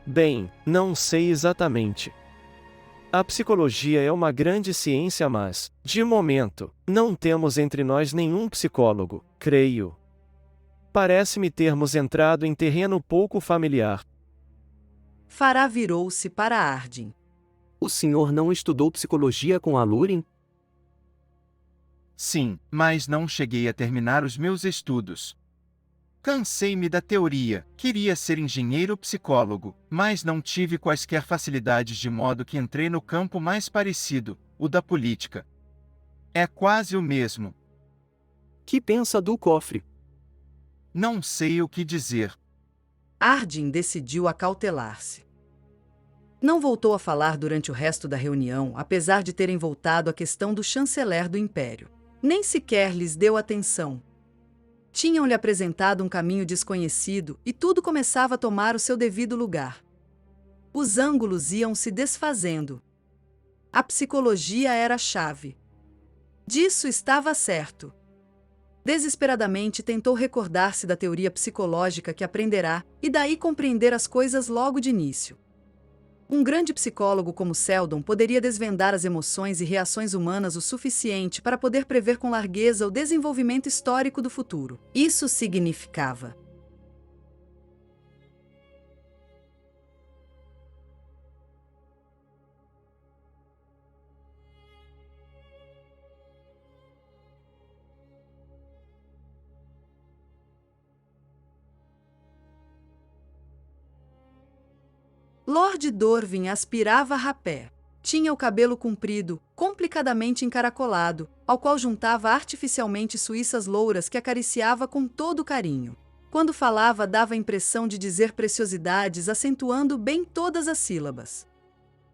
Bem, não sei exatamente. A psicologia é uma grande ciência, mas, de momento, não temos entre nós nenhum psicólogo, creio. Parece-me termos entrado em terreno pouco familiar. Farah virou-se para Harding. O senhor não estudou psicologia com Alurin? Sim, mas não cheguei a terminar os meus estudos. Cansei-me da teoria, queria ser engenheiro psicólogo, mas não tive quaisquer facilidades de modo que entrei no campo mais parecido, o da política. É quase o mesmo. Que pensa do cofre? Não sei o que dizer. Harding decidiu acautelar-se. Não voltou a falar durante o resto da reunião, apesar de terem voltado à questão do chanceler do Império. Nem sequer lhes deu atenção. Tinham-lhe apresentado um caminho desconhecido e tudo começava a tomar o seu devido lugar. Os ângulos iam se desfazendo. A psicologia era a chave. Disso estava certo. Desesperadamente tentou recordar-se da teoria psicológica que aprenderá e daí compreender as coisas logo de início. Um grande psicólogo como Seldon poderia desvendar as emoções e reações humanas o suficiente para poder prever com largueza o desenvolvimento histórico do futuro. Isso significava Lord Dorvin aspirava rapé. Tinha o cabelo comprido, complicadamente encaracolado, ao qual juntava artificialmente suíças louras que acariciava com todo carinho. Quando falava, dava a impressão de dizer preciosidades, acentuando bem todas as sílabas.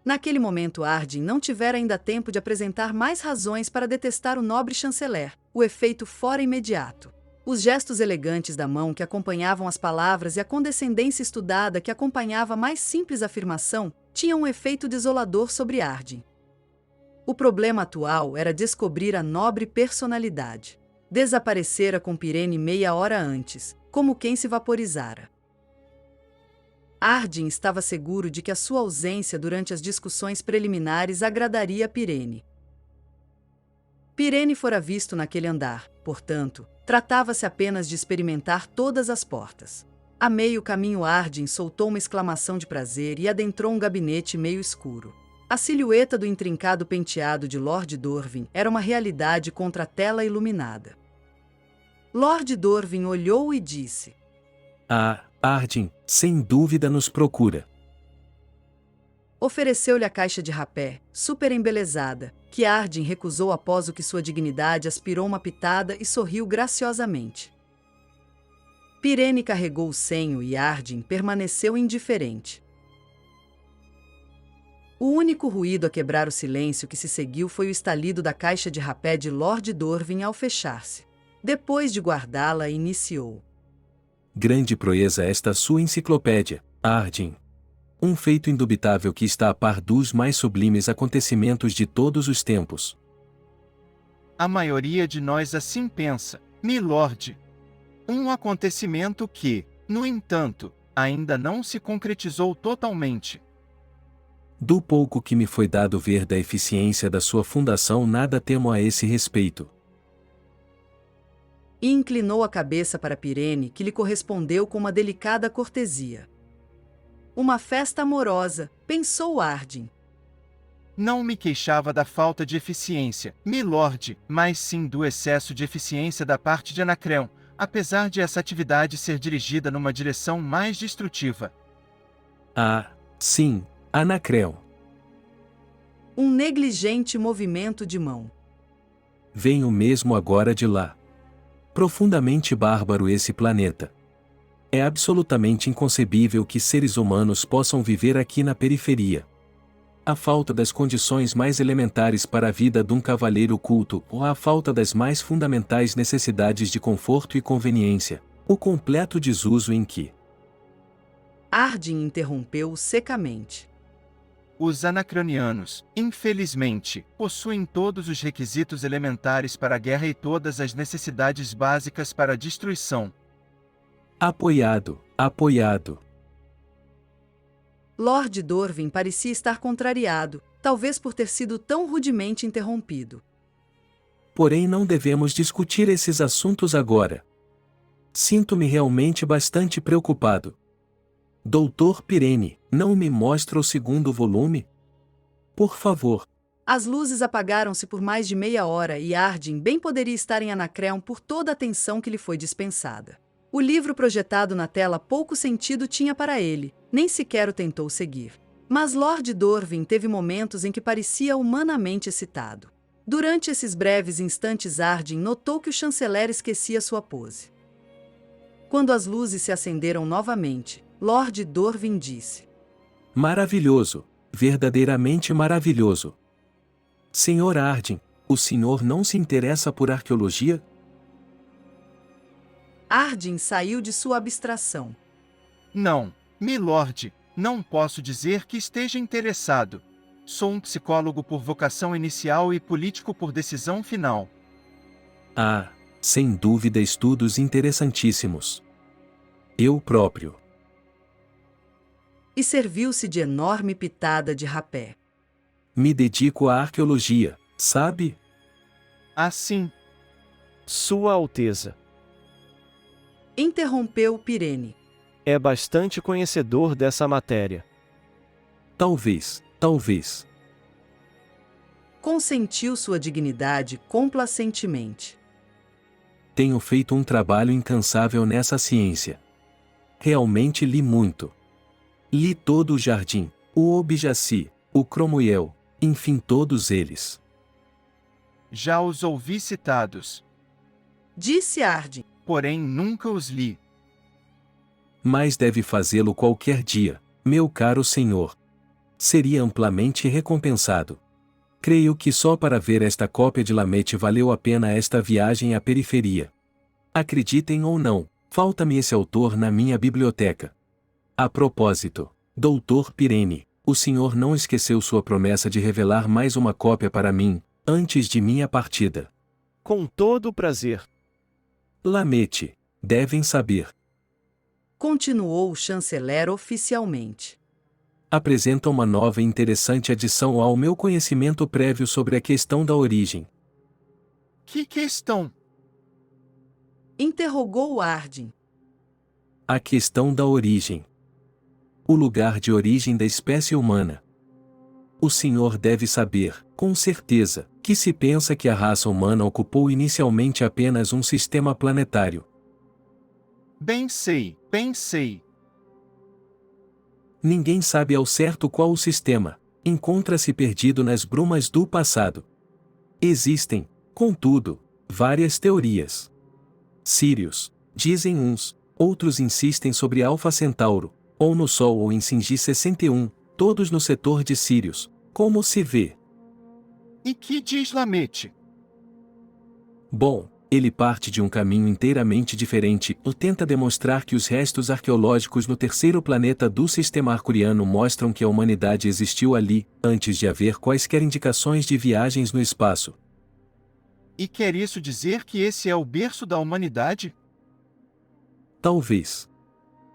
Naquele momento, Harding não tivera ainda tempo de apresentar mais razões para detestar o nobre chanceler, o efeito fora imediato. Os gestos elegantes da mão que acompanhavam as palavras e a condescendência estudada que acompanhava a mais simples afirmação tinham um efeito desolador sobre Harding. O problema atual era descobrir a nobre personalidade. Desaparecera com Pirene meia hora antes, como quem se vaporizara. Harding estava seguro de que a sua ausência durante as discussões preliminares agradaria a Pirene. Pirene fora visto naquele andar, portanto, tratava-se apenas de experimentar todas as portas. A meio caminho Arden soltou uma exclamação de prazer e adentrou um gabinete meio escuro. A silhueta do intrincado penteado de Lord Dorvin era uma realidade contra a tela iluminada. Lord Dorvin olhou e disse: Ah, Arden, sem dúvida nos procura. Ofereceu-lhe a caixa de rapé, super embelezada, que Arden recusou após o que sua dignidade aspirou uma pitada e sorriu graciosamente. Pirene carregou o senho e Arden permaneceu indiferente. O único ruído a quebrar o silêncio que se seguiu foi o estalido da caixa de rapé de Lord Dorvin ao fechar-se. Depois de guardá-la, iniciou: Grande proeza esta sua enciclopédia, Arden. Um feito indubitável que está a par dos mais sublimes acontecimentos de todos os tempos. A maioria de nós assim pensa, milord. Um acontecimento que, no entanto, ainda não se concretizou totalmente. Do pouco que me foi dado ver da eficiência da sua fundação, nada temo a esse respeito. E inclinou a cabeça para Pirene, que lhe correspondeu com uma delicada cortesia. Uma festa amorosa, pensou Arden. Não me queixava da falta de eficiência, milord, mas sim do excesso de eficiência da parte de Anacreon, apesar de essa atividade ser dirigida numa direção mais destrutiva. Ah, sim, Anacreon. Um negligente movimento de mão. Venho mesmo agora de lá. Profundamente bárbaro esse planeta. É absolutamente inconcebível que seres humanos possam viver aqui na periferia. A falta das condições mais elementares para a vida de um cavaleiro culto, ou a falta das mais fundamentais necessidades de conforto e conveniência, o completo desuso em que... Arden interrompeu secamente. Os anacronianos, infelizmente, possuem todos os requisitos elementares para a guerra e todas as necessidades básicas para a destruição. Apoiado, apoiado. Lord Dorvin parecia estar contrariado, talvez por ter sido tão rudemente interrompido. Porém não devemos discutir esses assuntos agora. Sinto-me realmente bastante preocupado. Doutor Pirene, não me mostra o segundo volume? Por favor. As luzes apagaram-se por mais de meia hora e Arden bem poderia estar em Anacreon por toda a atenção que lhe foi dispensada. O livro projetado na tela pouco sentido tinha para ele, nem sequer o tentou seguir. Mas Lord Dorvin teve momentos em que parecia humanamente excitado. Durante esses breves instantes Arden notou que o chanceler esquecia sua pose. Quando as luzes se acenderam novamente, Lord Dorvin disse: Maravilhoso, verdadeiramente maravilhoso. Senhor Arden, o senhor não se interessa por arqueologia? Arden saiu de sua abstração. Não, milord, não posso dizer que esteja interessado. Sou um psicólogo por vocação inicial e político por decisão final. Ah, sem dúvida estudos interessantíssimos. Eu próprio. E serviu-se de enorme pitada de rapé. Me dedico à arqueologia, sabe? Assim. Sua Alteza. Interrompeu Pirene. É bastante conhecedor dessa matéria. Talvez, talvez. Consentiu sua dignidade complacentemente. Tenho feito um trabalho incansável nessa ciência. Realmente li muito. Li todo o Jardim, o Objaci, o Cromwell, enfim todos eles. Já os ouvi citados. Disse Arden. Porém nunca os li. Mas deve fazê-lo qualquer dia, meu caro senhor. Seria amplamente recompensado. Creio que só para ver esta cópia de Lamete valeu a pena esta viagem à periferia. Acreditem ou não, falta-me esse autor na minha biblioteca. A propósito, Doutor Pirene, o senhor não esqueceu sua promessa de revelar mais uma cópia para mim, antes de minha partida. Com todo o prazer. Lamete, devem saber. Continuou o chanceler oficialmente. Apresenta uma nova e interessante adição ao meu conhecimento prévio sobre a questão da origem. Que questão? Interrogou Arden. A questão da origem. O lugar de origem da espécie humana. O senhor deve saber, com certeza, que se pensa que a raça humana ocupou inicialmente apenas um sistema planetário. Bem sei, bem sei. Ninguém sabe ao certo qual o sistema. Encontra-se perdido nas brumas do passado. Existem, contudo, várias teorias. Sírios, dizem uns, outros insistem sobre Alfa Centauro, ou no Sol ou em Singi 61, todos no setor de Sírios, como se vê. E que diz Lamete? Bom, ele parte de um caminho inteiramente diferente e tenta demonstrar que os restos arqueológicos no terceiro planeta do sistema arcuriano mostram que a humanidade existiu ali, antes de haver quaisquer indicações de viagens no espaço. E quer isso dizer que esse é o berço da humanidade? Talvez.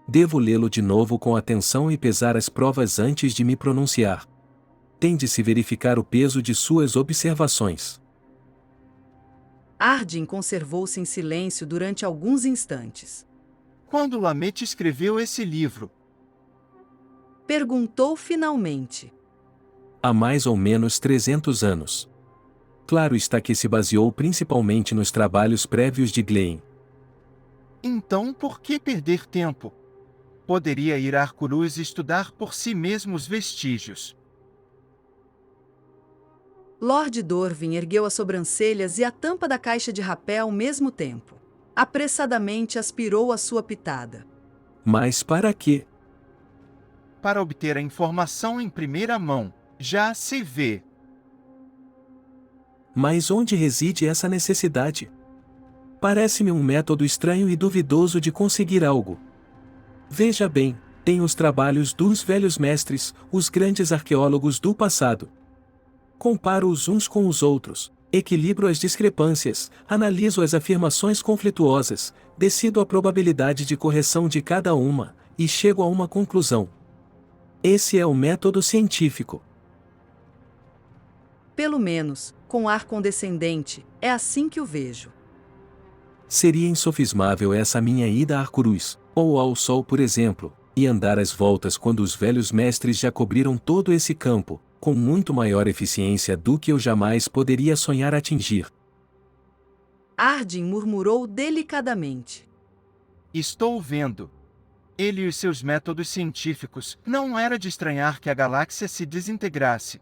Devo lê-lo de novo com atenção e pesar as provas antes de me pronunciar. Tem de se verificar o peso de suas observações. Arden conservou-se em silêncio durante alguns instantes. Quando Lamete escreveu esse livro? Perguntou finalmente. Há mais ou menos 300 anos. Claro está que se baseou principalmente nos trabalhos prévios de Gleim. Então por que perder tempo? Poderia ir a Arcurus e estudar por si mesmo os vestígios. Lord Dorvin ergueu as sobrancelhas e a tampa da caixa de rapé ao mesmo tempo. Apressadamente aspirou a sua pitada. Mas para quê? Para obter a informação em primeira mão, já se vê. Mas onde reside essa necessidade? Parece-me um método estranho e duvidoso de conseguir algo. Veja bem, tem os trabalhos dos velhos mestres, os grandes arqueólogos do passado. Comparo-os uns com os outros, equilibro as discrepâncias, analiso as afirmações conflituosas, decido a probabilidade de correção de cada uma, e chego a uma conclusão. Esse é o método científico. Pelo menos, com ar condescendente, é assim que o vejo. Seria insofismável essa minha ida a Arcurus, ou ao Sol por exemplo, e andar às voltas quando os velhos mestres já cobriram todo esse campo, com muito maior eficiência do que eu jamais poderia sonhar atingir. Arden murmurou delicadamente. Estou vendo. Ele e os seus métodos científicos, não era de estranhar que a galáxia se desintegrasse.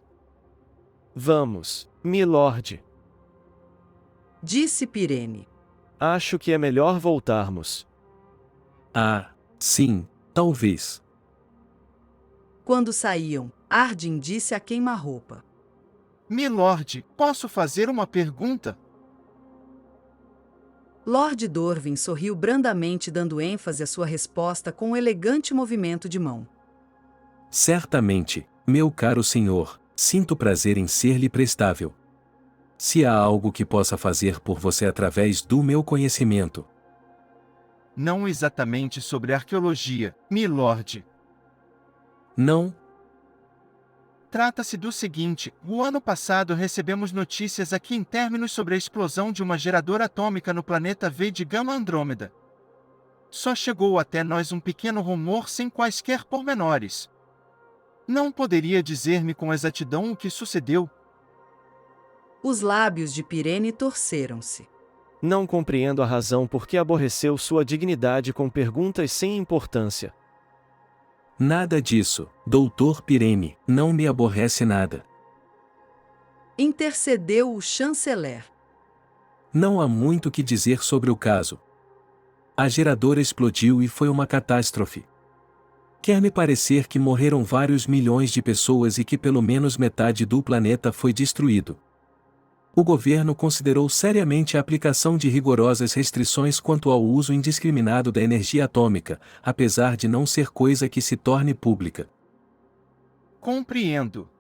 Vamos, milord. Disse Pirene. Acho que é melhor voltarmos. Ah, sim, talvez. Quando saíam, Arden disse a queima-roupa. Milord, posso fazer uma pergunta? Lord Dorvin sorriu brandamente dando ênfase à sua resposta com um elegante movimento de mão. Certamente, meu caro senhor, sinto prazer em ser-lhe prestável. Se há algo que possa fazer por você através do meu conhecimento. Não exatamente sobre arqueologia, milord. Não? Trata-se do seguinte: o ano passado recebemos notícias aqui em Terminus sobre a explosão de uma geradora atômica no planeta V de Gama Andrômeda. Só chegou até nós um pequeno rumor sem quaisquer pormenores. Não poderia dizer-me com exatidão o que sucedeu? Os lábios de Pirene torceram-se. Não compreendo a razão por que aborreceu sua dignidade com perguntas sem importância. Nada disso, Dr. Pirene, não me aborrece nada. Intercedeu o chanceler. Não há muito que dizer sobre o caso. A geradora explodiu e foi uma catástrofe. Quer-me parecer que morreram vários milhões de pessoas e que pelo menos metade do planeta foi destruído. O governo considerou seriamente a aplicação de rigorosas restrições quanto ao uso indiscriminado da energia atômica, apesar de não ser coisa que se torne pública. Compreendo.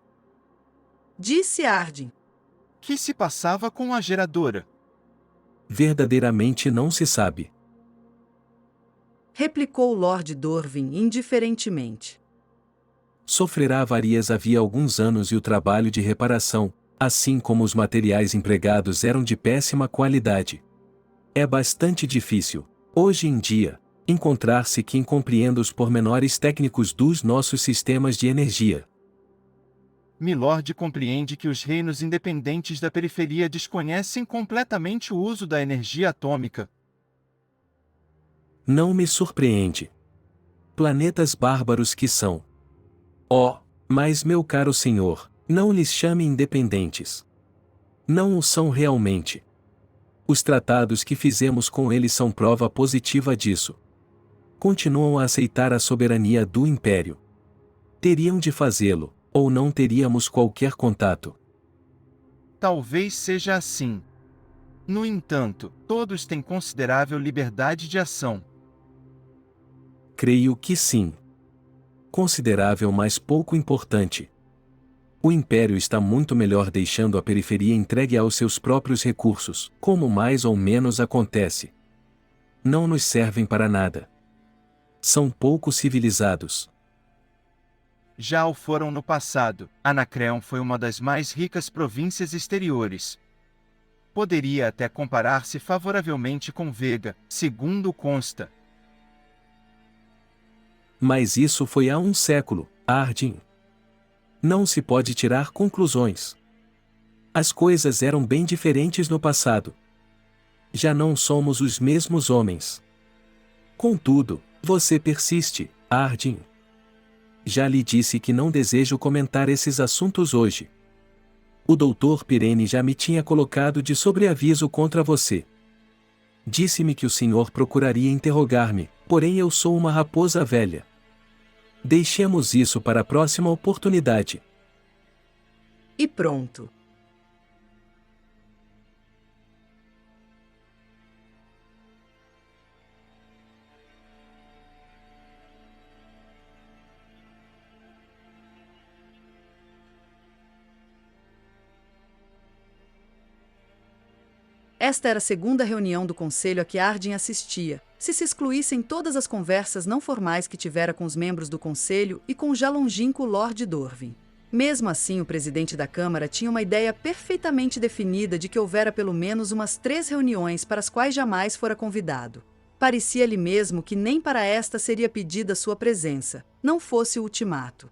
Disse Arden. Que se passava com a geradora? Verdadeiramente não se sabe. Replicou Lord Dorvin indiferentemente. Sofrerá avarias havia alguns anos e o trabalho de reparação, assim como os materiais empregados eram de péssima qualidade. É bastante difícil, hoje em dia, encontrar-se quem compreenda os pormenores técnicos dos nossos sistemas de energia. Milord compreende que os reinos independentes da periferia desconhecem completamente o uso da energia atômica. Não me surpreende. Planetas bárbaros que são. Oh, mas meu caro senhor, não lhes chame independentes. Não o são realmente. Os tratados que fizemos com eles são prova positiva disso. Continuam a aceitar a soberania do Império. Teriam de fazê-lo, ou não teríamos qualquer contato. Talvez seja assim. No entanto, todos têm considerável liberdade de ação. Creio que sim. Considerável, mas pouco importante. O Império está muito melhor deixando a periferia entregue aos seus próprios recursos, como mais ou menos acontece. Não nos servem para nada. São pouco civilizados. Já o foram no passado. Anacreon foi uma das mais ricas províncias exteriores. Poderia até comparar-se favoravelmente com Vega, segundo consta. Mas isso foi há um século, Ardyn. Não se pode tirar conclusões. As coisas eram bem diferentes no passado. Já não somos os mesmos homens. Contudo, você persiste, Ardyn. Já lhe disse que não desejo comentar esses assuntos hoje. O Dr. Pirene já me tinha colocado de sobreaviso contra você. Disse-me que o senhor procuraria interrogar-me, porém eu sou uma raposa velha. Deixemos isso para a próxima oportunidade. E pronto. Esta era a segunda reunião do conselho a que Ardyn assistia, se excluíssem todas as conversas não formais que tivera com os membros do conselho e com o já longínquo Lord Dorvin. Mesmo assim, o presidente da Câmara tinha uma ideia perfeitamente definida de que houvera pelo menos umas 3 reuniões para as quais jamais fora convidado. Parecia-lhe mesmo que nem para esta seria pedida sua presença, não fosse o ultimato.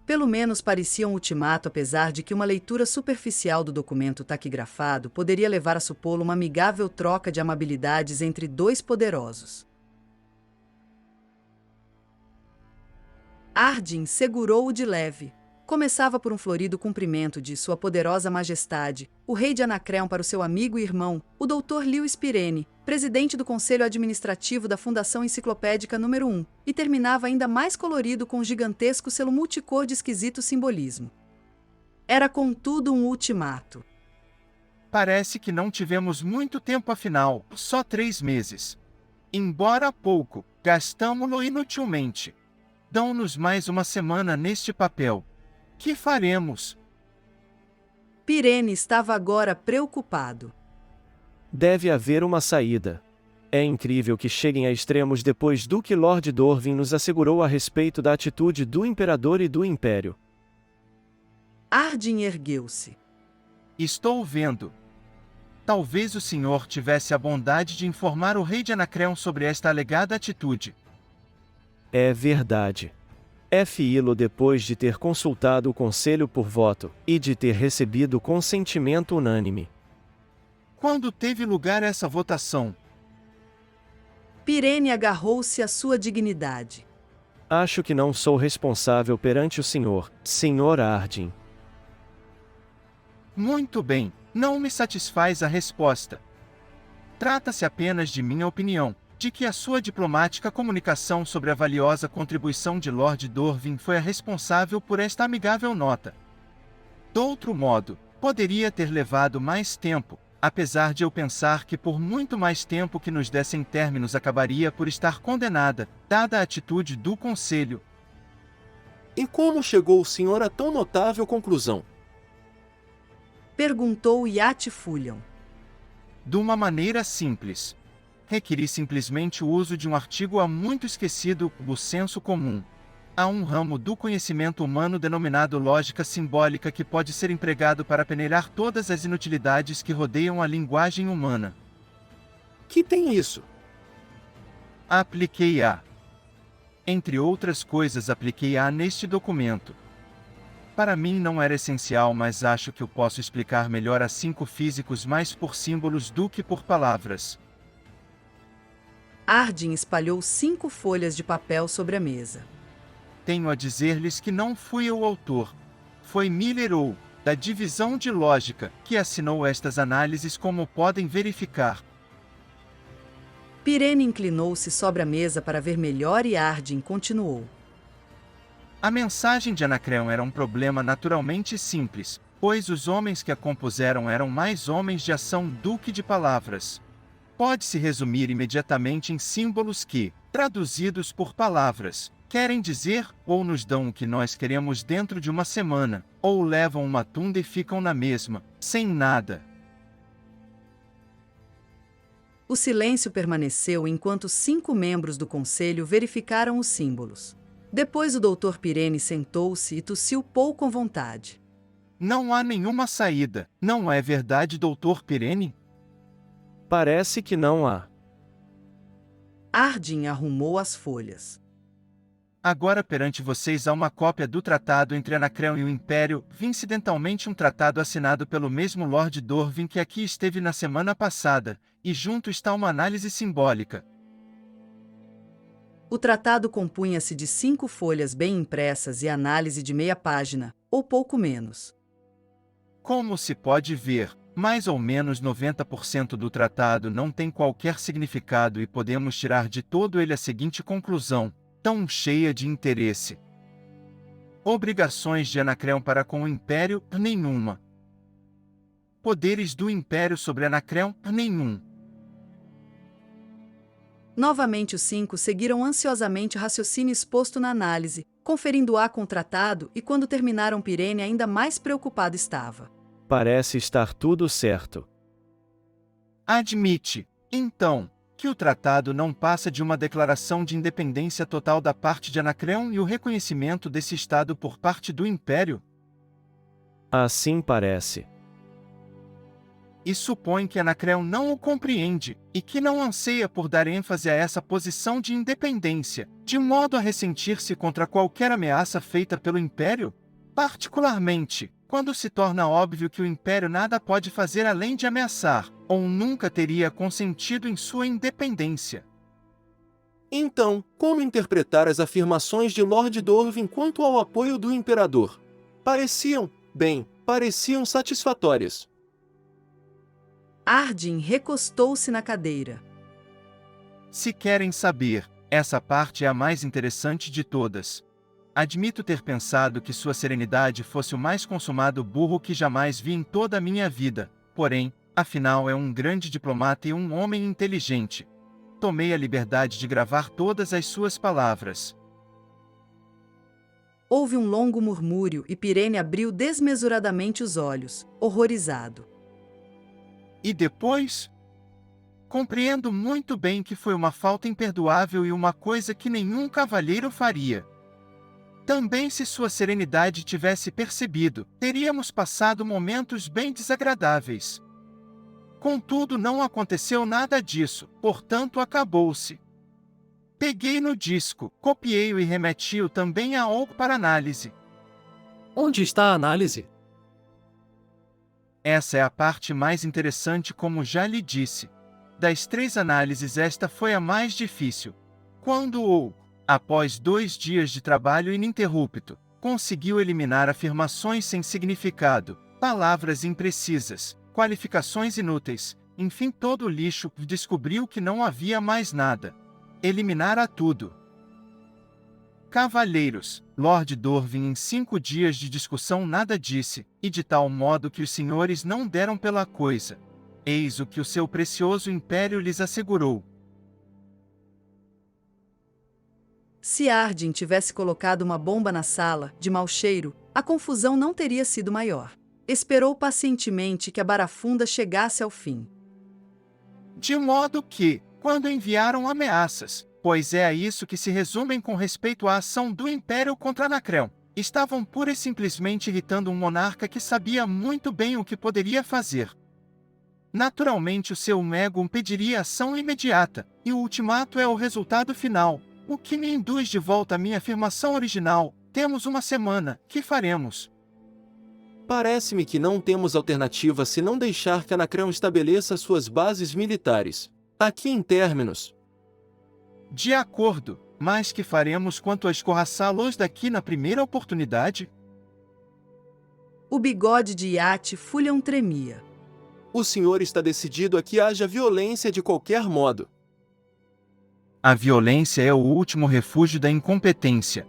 Pelo menos parecia um ultimato, apesar de que uma leitura superficial do documento taquigrafado poderia levar a supô-lo uma amigável troca de amabilidades entre dois poderosos. Ardyn segurou-o de leve. Começava por um florido cumprimento de Sua Poderosa Majestade, o rei de Anacreon, para o seu amigo e irmão, o Dr. Lewis Pirene, presidente do Conselho Administrativo da Fundação Enciclopédica número 1, e terminava ainda mais colorido com um gigantesco selo multicor de esquisito simbolismo. Era, contudo, um ultimato. Parece que não tivemos muito tempo afinal, só 3 meses. Embora pouco, gastamo-lo inutilmente. Dão-nos mais uma semana neste papel. Que faremos? Pirene estava agora preocupado. Deve haver uma saída. É incrível que cheguem a extremos depois do que Lord Dorvin nos assegurou a respeito da atitude do Imperador e do Império. Ardyn ergueu-se. Estou vendo. Talvez o senhor tivesse a bondade de informar o rei de Anacreon sobre esta alegada atitude. É verdade. Fi-lo depois de ter consultado o Conselho por voto, e de ter recebido consentimento unânime. Quando teve lugar essa votação? Pirene agarrou-se à sua dignidade. Acho que não sou responsável perante o senhor, Sr. Ardyn. Muito bem, não me satisfaz a resposta. Trata-se apenas de minha opinião, de que a sua diplomática comunicação sobre a valiosa contribuição de Lord Dorvin foi a responsável por esta amigável nota. De outro modo, poderia ter levado mais tempo, apesar de eu pensar que por muito mais tempo que nos dessem términos acabaria por estar condenada, dada a atitude do Conselho. E como chegou o senhor a tão notável conclusão? Perguntou Iate Fulham. De uma maneira simples. Requeri simplesmente o uso de um artigo há muito esquecido, do senso comum. Há um ramo do conhecimento humano denominado lógica simbólica que pode ser empregado para peneirar todas as inutilidades que rodeiam a linguagem humana. Que tem isso? Apliquei-a. Entre outras coisas, apliquei-a neste documento. Para mim não era essencial, mas acho que eu posso explicar melhor a 5 físicos mais por símbolos do que por palavras. Harding espalhou 5 folhas de papel sobre a mesa. Tenho a dizer-lhes que não fui eu o autor. Foi Miller ou, da divisão de lógica, que assinou estas análises, como podem verificar. Pirene inclinou-se sobre a mesa para ver melhor e Harding continuou. A mensagem de Anacreon era um problema naturalmente simples, pois os homens que a compuseram eram mais homens de ação do que de palavras. Pode-se resumir imediatamente em símbolos que, traduzidos por palavras, querem dizer ou nos dão o que nós queremos dentro de uma semana, ou levam uma tunda e ficam na mesma, sem nada. O silêncio permaneceu enquanto 5 membros do conselho verificaram os símbolos. Depois o Dr. Pirene sentou-se e tossiu pouco com vontade. Não há nenhuma saída, não é verdade, Dr. Pirene? Parece que não há. Harding arrumou as folhas. Agora perante vocês há uma cópia do tratado entre Anacreon e o Império, incidentalmente um tratado assinado pelo mesmo Lord Dorvin que aqui esteve na semana passada, e junto está uma análise simbólica. O tratado compunha-se de 5 folhas bem impressas e análise de meia página, ou pouco menos. Como se pode ver, mais ou menos 90% do tratado não tem qualquer significado e podemos tirar de todo ele a seguinte conclusão, tão cheia de interesse. Obrigações de Anacreon para com o Império, nenhuma. Poderes do Império sobre Anacreon, nenhum. Novamente os 5 seguiram ansiosamente o raciocínio exposto na análise, conferindo-a com o tratado, e quando terminaram Pirene ainda mais preocupado estava. Parece estar tudo certo. Admite, então, que o tratado não passa de uma declaração de independência total da parte de Anacreon e o reconhecimento desse Estado por parte do Império? Assim parece. E supõe que Anacreon não o compreende, e que não anseia por dar ênfase a essa posição de independência, de modo a ressentir-se contra qualquer ameaça feita pelo Império? Particularmente, quando se torna óbvio que o Império nada pode fazer além de ameaçar, ou nunca teria consentido em sua independência. Então, como interpretar as afirmações de Lord Dorvin quanto ao apoio do Imperador? Pareciam satisfatórias. Harding recostou-se na cadeira. Se querem saber, essa parte é a mais interessante de todas. Admito ter pensado que Sua Serenidade fosse o mais consumado burro que jamais vi em toda a minha vida, porém, afinal é um grande diplomata e um homem inteligente. Tomei a liberdade de gravar todas as suas palavras. Houve um longo murmúrio e Pirene abriu desmesuradamente os olhos, horrorizado. E depois? Compreendo muito bem que foi uma falta imperdoável e uma coisa que nenhum cavalheiro faria. Também se Sua Serenidade tivesse percebido, teríamos passado momentos bem desagradáveis. Contudo, não aconteceu nada disso, portanto acabou-se. Peguei no disco, copiei-o e remeti-o também a Oak para análise. Onde está a análise? Essa é a parte mais interessante, como já lhe disse. Das 3 análises esta foi a mais difícil. Quando Oak, após 2 dias de trabalho ininterrupto, conseguiu eliminar afirmações sem significado, palavras imprecisas, qualificações inúteis, enfim todo o lixo, descobriu que não havia mais nada. Eliminara tudo. Cavalheiros, Lord Dorvin em 5 dias de discussão nada disse, e de tal modo que os senhores não deram pela coisa. Eis o que o seu precioso império lhes assegurou. Se Harding tivesse colocado uma bomba na sala, de mau cheiro, a confusão não teria sido maior. Esperou pacientemente que a barafunda chegasse ao fim. De modo que, quando enviaram ameaças, Pois é a isso que se resumem com respeito à ação do Império contra Anacreon. Estavam pura e simplesmente irritando um monarca que sabia muito bem o que poderia fazer. Naturalmente o seu ego pediria ação imediata, e o ultimato é o resultado final, o que me induz de volta à minha afirmação original: temos uma semana, que faremos? Parece-me que não temos alternativa se não deixar que Anacreon estabeleça suas bases militares. Aqui em Terminus. De acordo, mas que faremos quanto a escorraçá-los daqui na primeira oportunidade? O bigode de Iate Fulham tremia. O senhor está decidido a que haja violência de qualquer modo. A violência é o último refúgio da incompetência.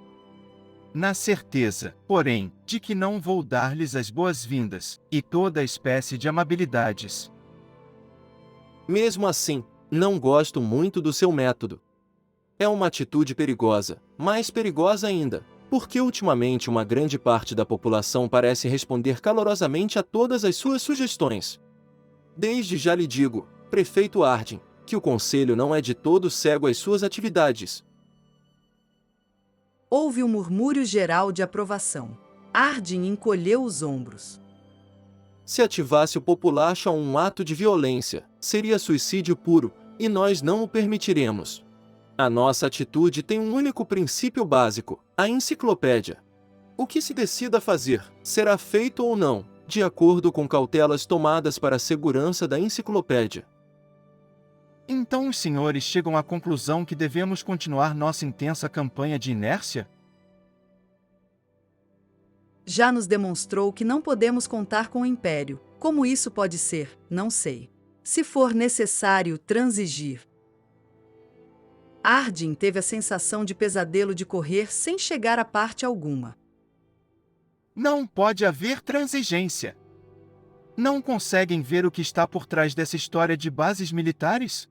Na certeza, porém, de que não vou dar-lhes as boas-vindas, e toda espécie de amabilidades. Mesmo assim, não gosto muito do seu método. É uma atitude perigosa, mais perigosa ainda, porque ultimamente uma grande parte da população parece responder calorosamente a todas as suas sugestões. Desde já lhe digo, prefeito Arden, que o conselho não é de todo cego às suas atividades. Houve um murmúrio geral de aprovação. Arden encolheu os ombros. Se ativasse o populacho a um ato de violência, seria suicídio puro, e nós não o permitiremos. A nossa atitude tem um único princípio básico: a enciclopédia. O que se decida fazer, será feito ou não, de acordo com cautelas tomadas para a segurança da enciclopédia. Então os senhores chegam à conclusão que devemos continuar nossa intensa campanha de inércia? Já nos demonstrou que não podemos contar com o Império. Como isso pode ser, não sei. Se for necessário transigir. Arden teve a sensação de pesadelo de correr sem chegar a parte alguma. Não pode haver transigência. Não conseguem ver o que está por trás dessa história de bases militares?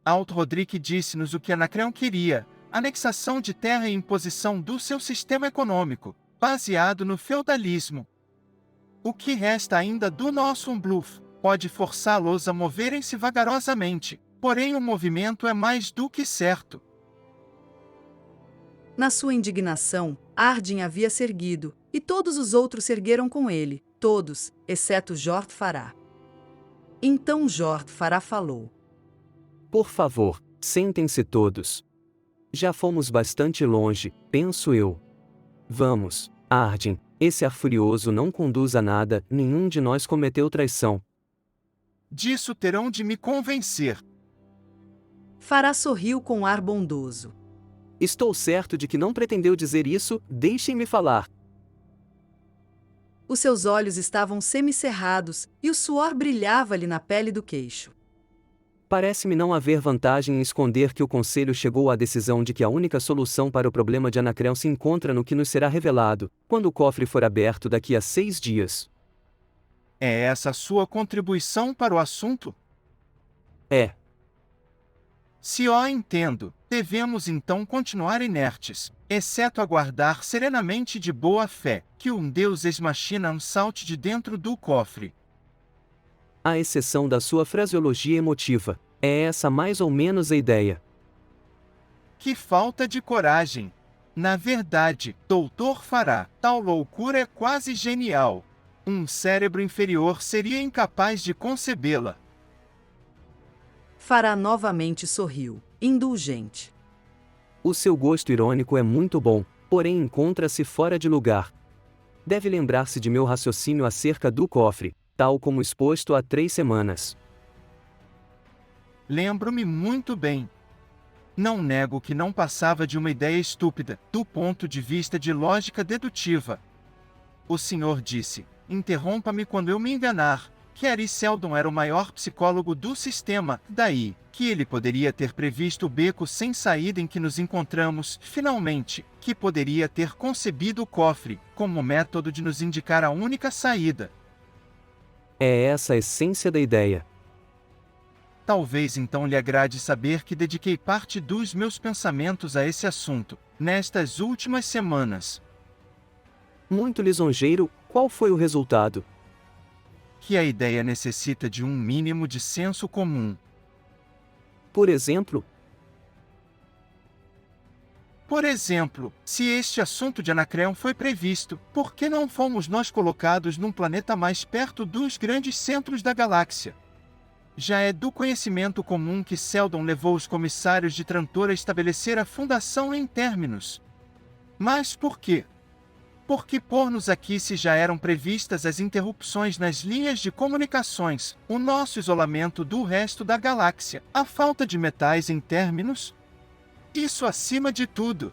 Alt Roderick disse-nos o que Anacreon queria: anexação de terra e imposição do seu sistema econômico, baseado no feudalismo. O que resta ainda do nosso bluff pode forçá-los a moverem-se vagarosamente, porém o movimento é mais do que certo. Na sua indignação, Arden havia se erguido, e todos os outros se ergueram com ele, todos, exceto Jord Farah. Então Jord Farah falou: Por favor, sentem-se todos. Já fomos bastante longe, penso eu. Vamos, Arden, esse ar furioso não conduz a nada, nenhum de nós cometeu traição. Disso terão de me convencer. Farah sorriu com ar bondoso. Estou certo de que não pretendeu dizer isso, deixem-me falar. Os seus olhos estavam semicerrados, e o suor brilhava-lhe na pele do queixo. Parece-me não haver vantagem em esconder que o Conselho chegou à decisão de que a única solução para o problema de Anacreon se encontra no que nos será revelado, quando o cofre for aberto daqui a 6 dias. É essa a sua contribuição para o assunto? É. Se ó entendo, devemos então continuar inertes, exceto aguardar serenamente de boa fé que um Deus ex machina salte de dentro do cofre. À exceção da sua fraseologia emotiva, é essa mais ou menos a ideia. Que falta de coragem! Na verdade, Doutor Farah, tal loucura é quase genial. Um cérebro inferior seria incapaz de concebê-la. Farah novamente sorriu, indulgente. O seu gosto irônico é muito bom, porém encontra-se fora de lugar. Deve lembrar-se de meu raciocínio acerca do cofre, tal como exposto há 3 semanas. Lembro-me muito bem. Não nego que não passava de uma ideia estúpida, do ponto de vista de lógica dedutiva. O senhor disse: interrompa-me quando eu me enganar, que Ari Seldon era o maior psicólogo do sistema, daí que ele poderia ter previsto o beco sem saída em que nos encontramos, finalmente, que poderia ter concebido o cofre como método de nos indicar a única saída. É essa a essência da ideia. Talvez então lhe agrade saber que dediquei parte dos meus pensamentos a esse assunto, nestas últimas semanas. Muito lisonjeiro, qual foi o resultado? Que a ideia necessita de um mínimo de senso comum. Por exemplo, Por exemplo, se este assunto de Anacreon foi previsto, por que não fomos nós colocados num planeta mais perto dos grandes centros da galáxia? Já é do conhecimento comum que Seldon levou os comissários de Trantor a estabelecer a fundação em Terminus. Mas por quê? Por que pôr-nos aqui se já eram previstas as interrupções nas linhas de comunicações, o nosso isolamento do resto da galáxia, a falta de metais em Terminus? Isso acima de tudo.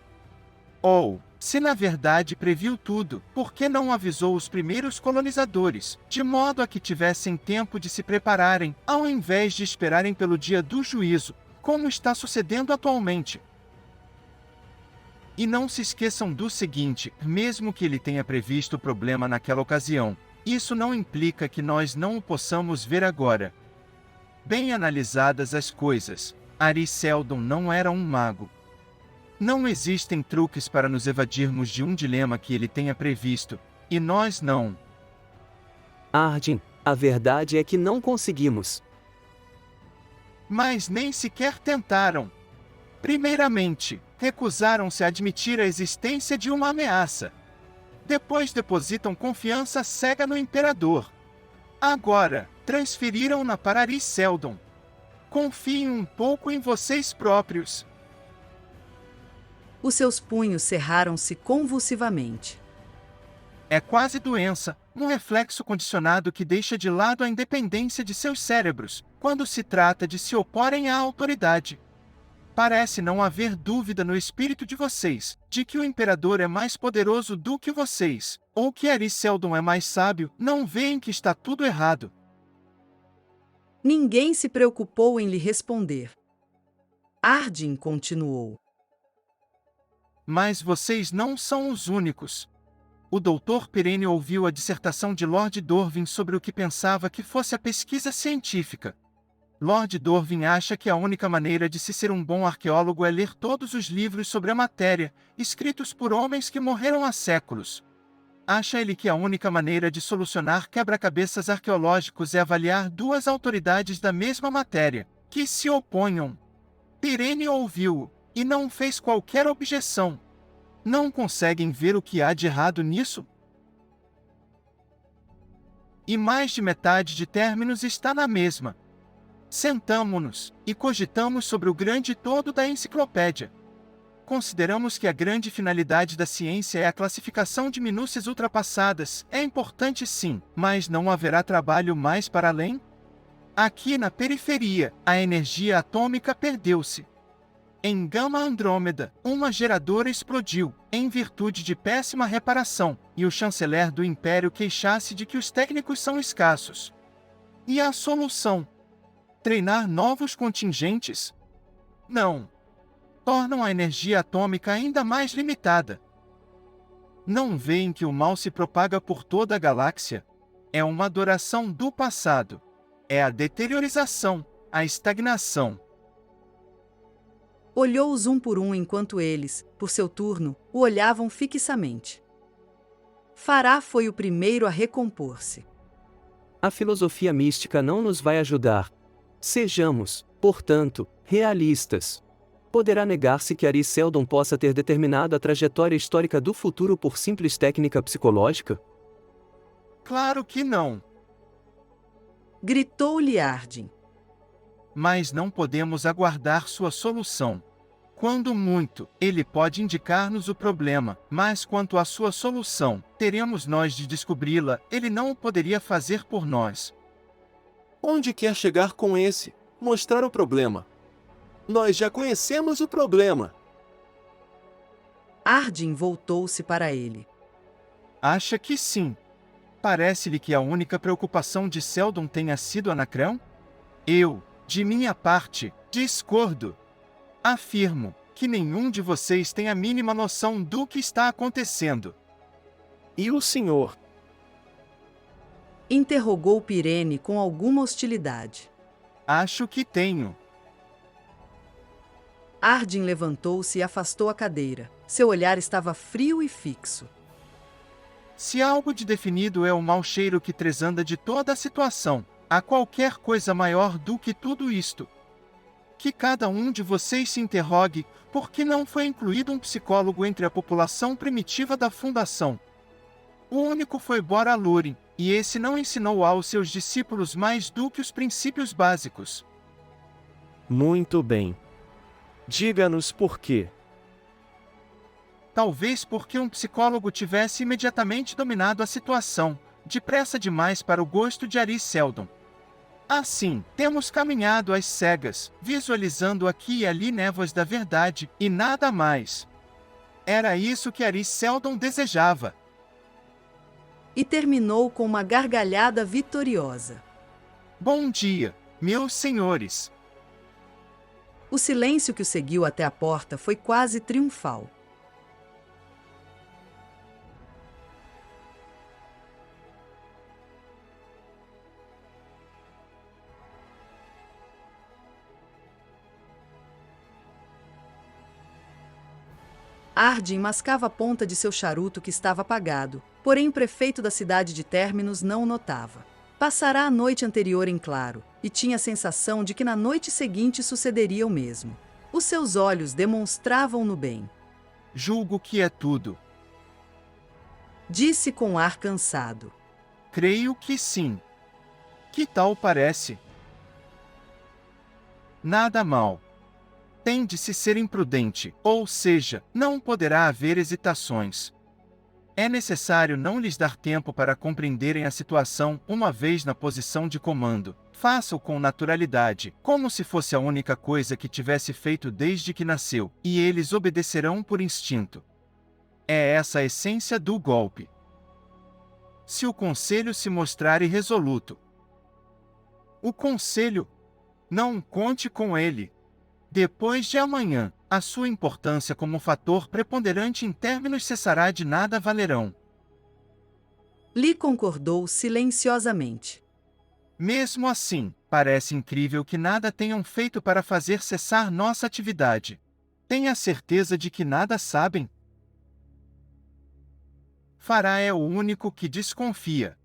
Ou, se na verdade previu tudo, por que não avisou os primeiros colonizadores, de modo a que tivessem tempo de se prepararem, ao invés de esperarem pelo dia do juízo, como está sucedendo atualmente? E não se esqueçam do seguinte, mesmo que ele tenha previsto o problema naquela ocasião, isso não implica que nós não o possamos ver agora. Bem analisadas as coisas, Ari Seldon não era um mago. Não existem truques para nos evadirmos de um dilema que ele tenha previsto, e nós não. Arden, a verdade é que não conseguimos. Mas nem sequer tentaram. Primeiramente, recusaram-se a admitir a existência de uma ameaça. Depois depositam confiança cega no Imperador. Agora, transferiram-na para Ari Seldon. Confiem um pouco em vocês próprios. Os seus punhos cerraram-se convulsivamente. É quase doença, um reflexo condicionado que deixa de lado a independência de seus cérebros, quando se trata de se oporem à autoridade. Parece não haver dúvida no espírito de vocês, de que o Imperador é mais poderoso do que vocês, ou que Ari Seldon é mais sábio, não veem que está tudo errado. Ninguém se preocupou em lhe responder. Arden continuou. Mas vocês não são os únicos. O Dr. Pirene ouviu a dissertação de Lord Dorvin sobre o que pensava que fosse a pesquisa científica. Lord Dorvin acha que a única maneira de se ser um bom arqueólogo é ler todos os livros sobre a matéria, escritos por homens que morreram há séculos. Acha ele que a única maneira de solucionar quebra-cabeças arqueológicos é avaliar duas autoridades da mesma matéria, que se oponham. Pirene ouviu-o, e não fez qualquer objeção. Não conseguem ver o que há de errado nisso? E mais de metade de Terminus está na mesma. Sentamo-nos e cogitamos sobre o grande todo da enciclopédia. Consideramos que a grande finalidade da ciência é a classificação de minúcias ultrapassadas. É importante sim, mas não haverá trabalho mais para além? Aqui na periferia, a energia atômica perdeu-se. Em Gama Andrômeda, uma geradora explodiu, em virtude de péssima reparação, e o chanceler do Império queixasse de que os técnicos são escassos. E a solução? Treinar novos contingentes? Não. Tornam a energia atômica ainda mais limitada. Não veem que o mal se propaga por toda a galáxia? É uma adoração do passado. É a deteriorização, a estagnação. Olhou-os um por um enquanto eles, por seu turno, o olhavam fixamente. Fará foi o primeiro a recompor-se. A filosofia mística não nos vai ajudar. Sejamos, portanto, realistas. Poderá negar-se que Ari Seldon possa ter determinado a trajetória histórica do futuro por simples técnica psicológica? Claro que não. Gritou-lhe Arden. Mas não podemos aguardar sua solução. Quando muito, ele pode indicar-nos o problema, mas quanto à sua solução, teremos nós de descobri-la, ele não o poderia fazer por nós. Onde quer chegar com esse? Mostrar o problema. Nós já conhecemos o problema. Arden voltou-se para ele. Acha que sim. Parece-lhe que a única preocupação de Seldon tenha sido Anacreon? Eu, de minha parte, discordo. Afirmo que nenhum de vocês tem a mínima noção do que está acontecendo. E o senhor? Interrogou Pirene com alguma hostilidade. Acho que tenho. Arden levantou-se e afastou a cadeira. Seu olhar estava frio e fixo. Se algo de definido é o mau cheiro que tresanda de toda a situação, há qualquer coisa maior do que tudo isto. que cada um de vocês se interrogue por que não foi incluído um psicólogo entre a população primitiva da Fundação. O único foi Bora Lurin, e esse não ensinou aos seus discípulos mais do que os princípios básicos. Muito bem. Diga-nos por quê. Talvez porque um psicólogo tivesse imediatamente dominado a situação, depressa demais para o gosto de Ari Seldon. Assim, temos caminhado às cegas, visualizando aqui e ali névoas da verdade, e nada mais. Era isso que Ari Seldon desejava. E terminou com uma gargalhada vitoriosa. Bom dia, meus senhores. O silêncio que o seguiu até a porta foi quase triunfal. Arden mascava a ponta de seu charuto que estava apagado, porém o prefeito da cidade de Terminus não o notava. Passara a noite anterior em claro, e tinha a sensação de que na noite seguinte sucederia o mesmo. Os seus olhos demonstravam-no bem. Julgo que é tudo. Disse com ar cansado. Creio que sim. Que tal parece? Nada mal. Tem de se ser imprudente, ou seja, não poderá haver hesitações. É necessário não lhes dar tempo para compreenderem a situação uma vez na posição de comando. Faça-o com naturalidade, como se fosse a única coisa que tivesse feito desde que nasceu, e eles obedecerão por instinto. É essa a essência do golpe. Se o conselho se mostrar irresoluto, o conselho, não conte com ele. Depois de amanhã, a sua importância como fator preponderante em Terminus cessará de nada valerão. Lee concordou silenciosamente. Mesmo assim, parece incrível que nada tenham feito para fazer cessar nossa atividade. Tenha certeza de que nada sabem. Fará é o único que desconfia.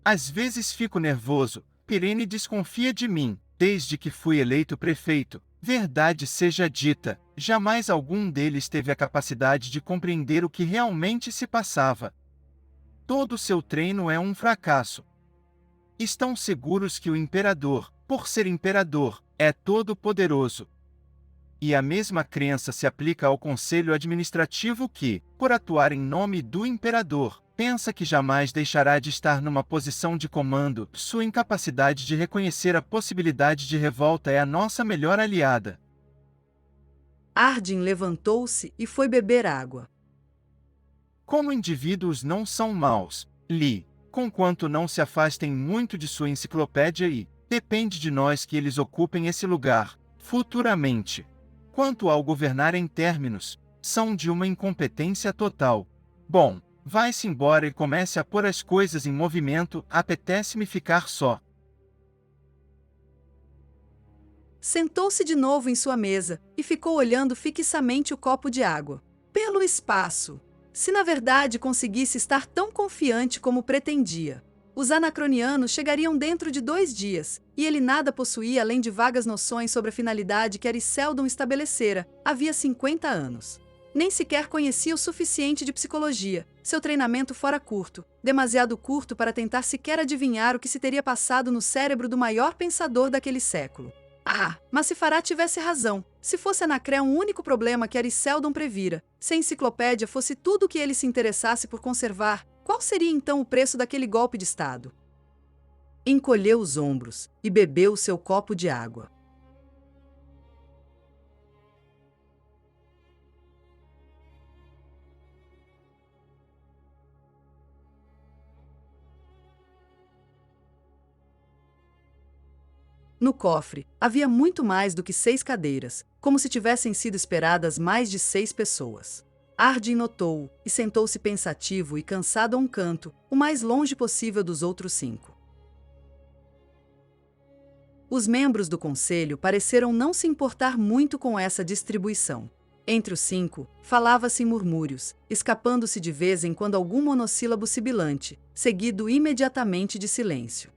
Às vezes fico nervoso, Pirene desconfia de mim, desde que fui eleito prefeito. Verdade seja dita, jamais algum deles teve a capacidade de compreender o que realmente se passava. Todo seu treino é um fracasso. Estão seguros que o imperador, por ser imperador, é todo-poderoso. E a mesma crença se aplica ao conselho administrativo que, por atuar em nome do imperador, pensa que jamais deixará de estar numa posição de comando. Sua incapacidade de reconhecer a possibilidade de revolta é a nossa melhor aliada. Arden levantou-se e foi beber água. Como indivíduos não são maus, Lee, conquanto não se afastem muito de sua enciclopédia e, depende de nós que eles ocupem esse lugar, futuramente. Quanto ao governar em Terminus, são de uma incompetência total. Bom, vai-se embora e comece a pôr as coisas em movimento, apetece-me ficar só. Sentou-se de novo em sua mesa e ficou olhando fixamente o copo de água. Pelo espaço! Se na verdade conseguisse estar tão confiante como pretendia. Os anacronianos chegariam dentro de 2 dias, e ele nada possuía além de vagas noções sobre a finalidade que Ari Seldon estabelecera, havia 50 anos. Nem sequer conhecia o suficiente de psicologia. Seu treinamento fora curto, demasiado curto para tentar sequer adivinhar o que se teria passado no cérebro do maior pensador daquele século. Mas se Fará tivesse razão, se fosse Anacreon um único problema que Ari Seldon previra, se a enciclopédia fosse tudo o que ele se interessasse por conservar, qual seria então o preço daquele golpe de Estado? Encolheu os ombros e bebeu seu copo de água. No cofre, havia muito mais do que 6 cadeiras, como se tivessem sido esperadas mais de 6 pessoas. Arden notou-o e sentou-se pensativo e cansado a um canto, o mais longe possível dos outros 5. Os membros do conselho pareceram não se importar muito com essa distribuição. Entre os 5, falava-se em murmúrios, escapando-se de vez em quando algum monossílabo sibilante, seguido imediatamente de silêncio.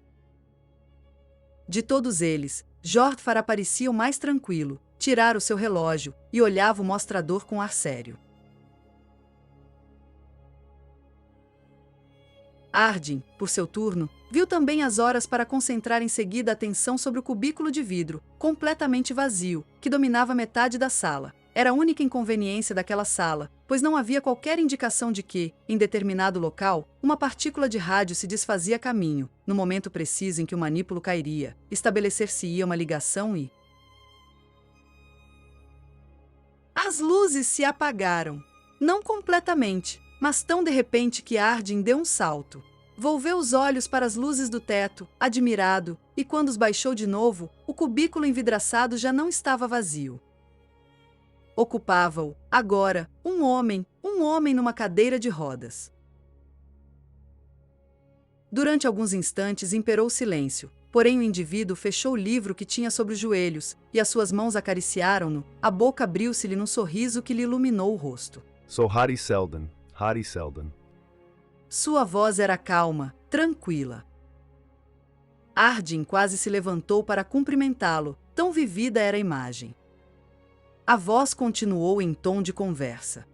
De todos eles, Jordfar parecia o mais tranquilo, tirara o seu relógio e olhava o mostrador com ar sério. Arden, por seu turno, viu também as horas para concentrar em seguida a atenção sobre o cubículo de vidro, completamente vazio, que dominava metade da sala. Era a única inconveniência daquela sala, pois não havia qualquer indicação de que, em determinado local, uma partícula de rádio se desfazia a caminho, no momento preciso em que o manípulo cairia, estabelecer-se-ia uma ligação e... As luzes se apagaram. Não completamente, mas tão de repente que Arden deu um salto. Volveu os olhos para as luzes do teto, admirado, e quando os baixou de novo, o cubículo envidraçado já não estava vazio. Ocupava-o, agora, um homem numa cadeira de rodas. Durante alguns instantes imperou silêncio, porém o indivíduo fechou o livro que tinha sobre os joelhos, e as suas mãos acariciaram-no, a boca abriu-se-lhe num sorriso que lhe iluminou o rosto. Sou Hari Seldon, Hari Seldon. Sua voz era calma, tranquila. Arden quase se levantou para cumprimentá-lo, tão vivida era a imagem. A voz continuou em tom de conversa.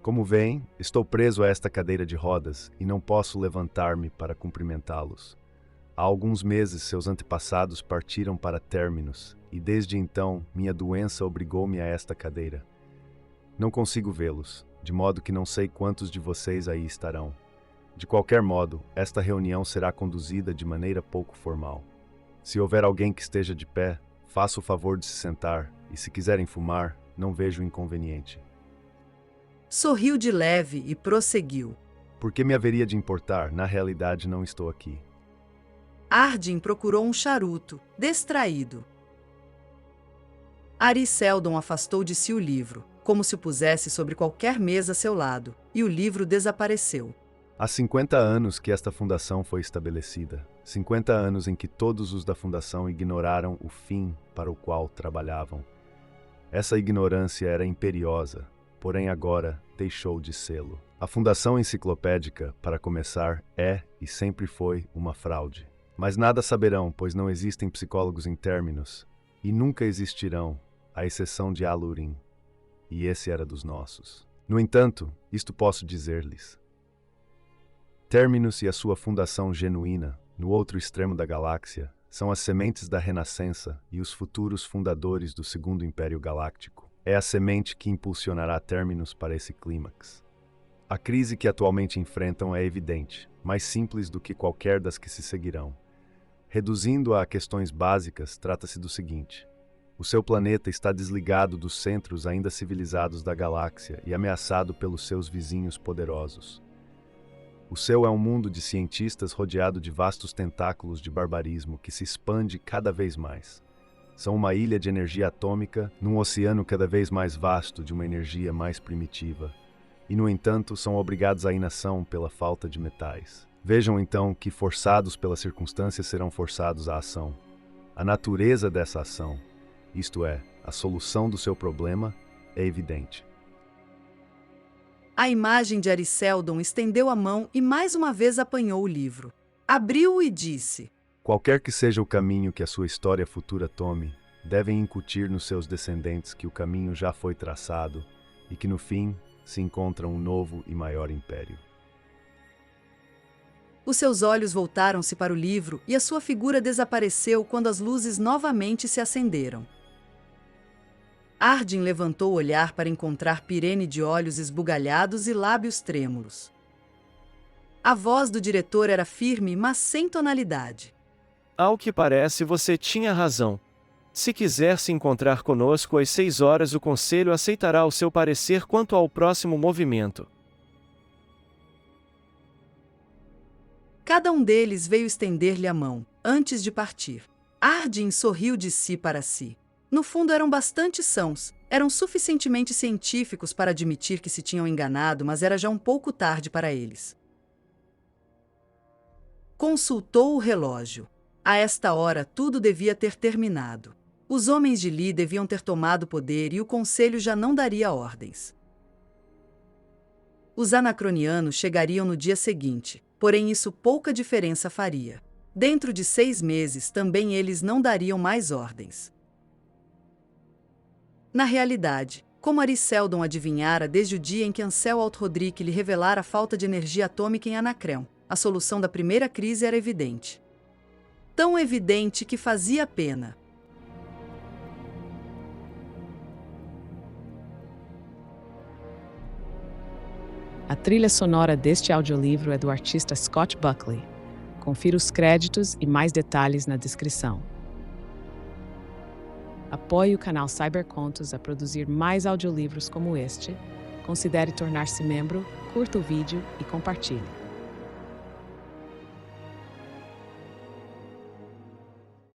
Como veem, estou preso a esta cadeira de rodas e não posso levantar-me para cumprimentá-los. Há alguns meses seus antepassados partiram para Terminus e desde então minha doença obrigou-me a esta cadeira. Não consigo vê-los, de modo que não sei quantos de vocês aí estarão. De qualquer modo, esta reunião será conduzida de maneira pouco formal. Se houver alguém que esteja de pé, faça o favor de se sentar, e se quiserem fumar, não vejo inconveniente. Sorriu de leve e prosseguiu. Por que me haveria de importar? Na realidade, não estou aqui. Arden procurou um charuto, distraído. Hari Seldon afastou de si o livro, como se o pusesse sobre qualquer mesa a seu lado, e o livro desapareceu. Há 50 anos que esta fundação foi estabelecida. 50 anos em que todos os da fundação ignoraram o fim para o qual trabalhavam. Essa ignorância era imperiosa, porém agora deixou de sê-lo. A fundação enciclopédica, para começar, é e sempre foi uma fraude. Mas nada saberão, pois não existem psicólogos em Terminus, e nunca existirão, à exceção de Alurin, e esse era dos nossos. No entanto, isto posso dizer-lhes. Terminus e a sua fundação genuína, no outro extremo da galáxia, são as sementes da Renascença e os futuros fundadores do Segundo Império Galáctico. É a semente que impulsionará Terminus para esse clímax. A crise que atualmente enfrentam é evidente, mais simples do que qualquer das que se seguirão. Reduzindo-a a questões básicas, trata-se do seguinte. O seu planeta está desligado dos centros ainda civilizados da galáxia e ameaçado pelos seus vizinhos poderosos. O seu é um mundo de cientistas rodeado de vastos tentáculos de barbarismo que se expande cada vez mais. São uma ilha de energia atômica num oceano cada vez mais vasto de uma energia mais primitiva. E, no entanto, são obrigados à inação pela falta de metais. Vejam, então, que forçados pelas circunstâncias serão forçados à ação. A natureza dessa ação, isto é, a solução do seu problema, é evidente. A imagem de Hari Seldon estendeu a mão e mais uma vez apanhou o livro. Abriu-o e disse: Qualquer que seja o caminho que a sua história futura tome, devem incutir nos seus descendentes que o caminho já foi traçado e que no fim se encontra um novo e maior império. Os seus olhos voltaram-se para o livro e a sua figura desapareceu quando as luzes novamente se acenderam. Arden levantou o olhar para encontrar Pirene de olhos esbugalhados e lábios trêmulos. A voz do diretor era firme, mas sem tonalidade. Ao que parece, você tinha razão. Se quiser se encontrar conosco às 6 horas, o Conselho aceitará o seu parecer quanto ao próximo movimento. Cada um deles veio estender-lhe a mão, antes de partir. Arden sorriu de si para si. No fundo eram bastante sãos, eram suficientemente científicos para admitir que se tinham enganado, mas era já um pouco tarde para eles. Consultou o relógio. A esta hora tudo devia ter terminado. Os homens de Li deviam ter tomado poder e o Conselho já não daria ordens. Os anacronianos chegariam no dia seguinte, porém isso pouca diferença faria. Dentro de 6 meses também eles não dariam mais ordens. Na realidade, como Ari Seldon adivinhara desde o dia em que Ansel Alt-Rodrik lhe revelara a falta de energia atômica em Anacreon, a solução da primeira crise era evidente. Tão evidente que fazia pena. A trilha sonora deste audiolivro é do artista Scott Buckley. Confira os créditos e mais detalhes na descrição. Apoie o canal Cybercontos a produzir mais audiolivros como este. Considere tornar-se membro, curta o vídeo e compartilhe.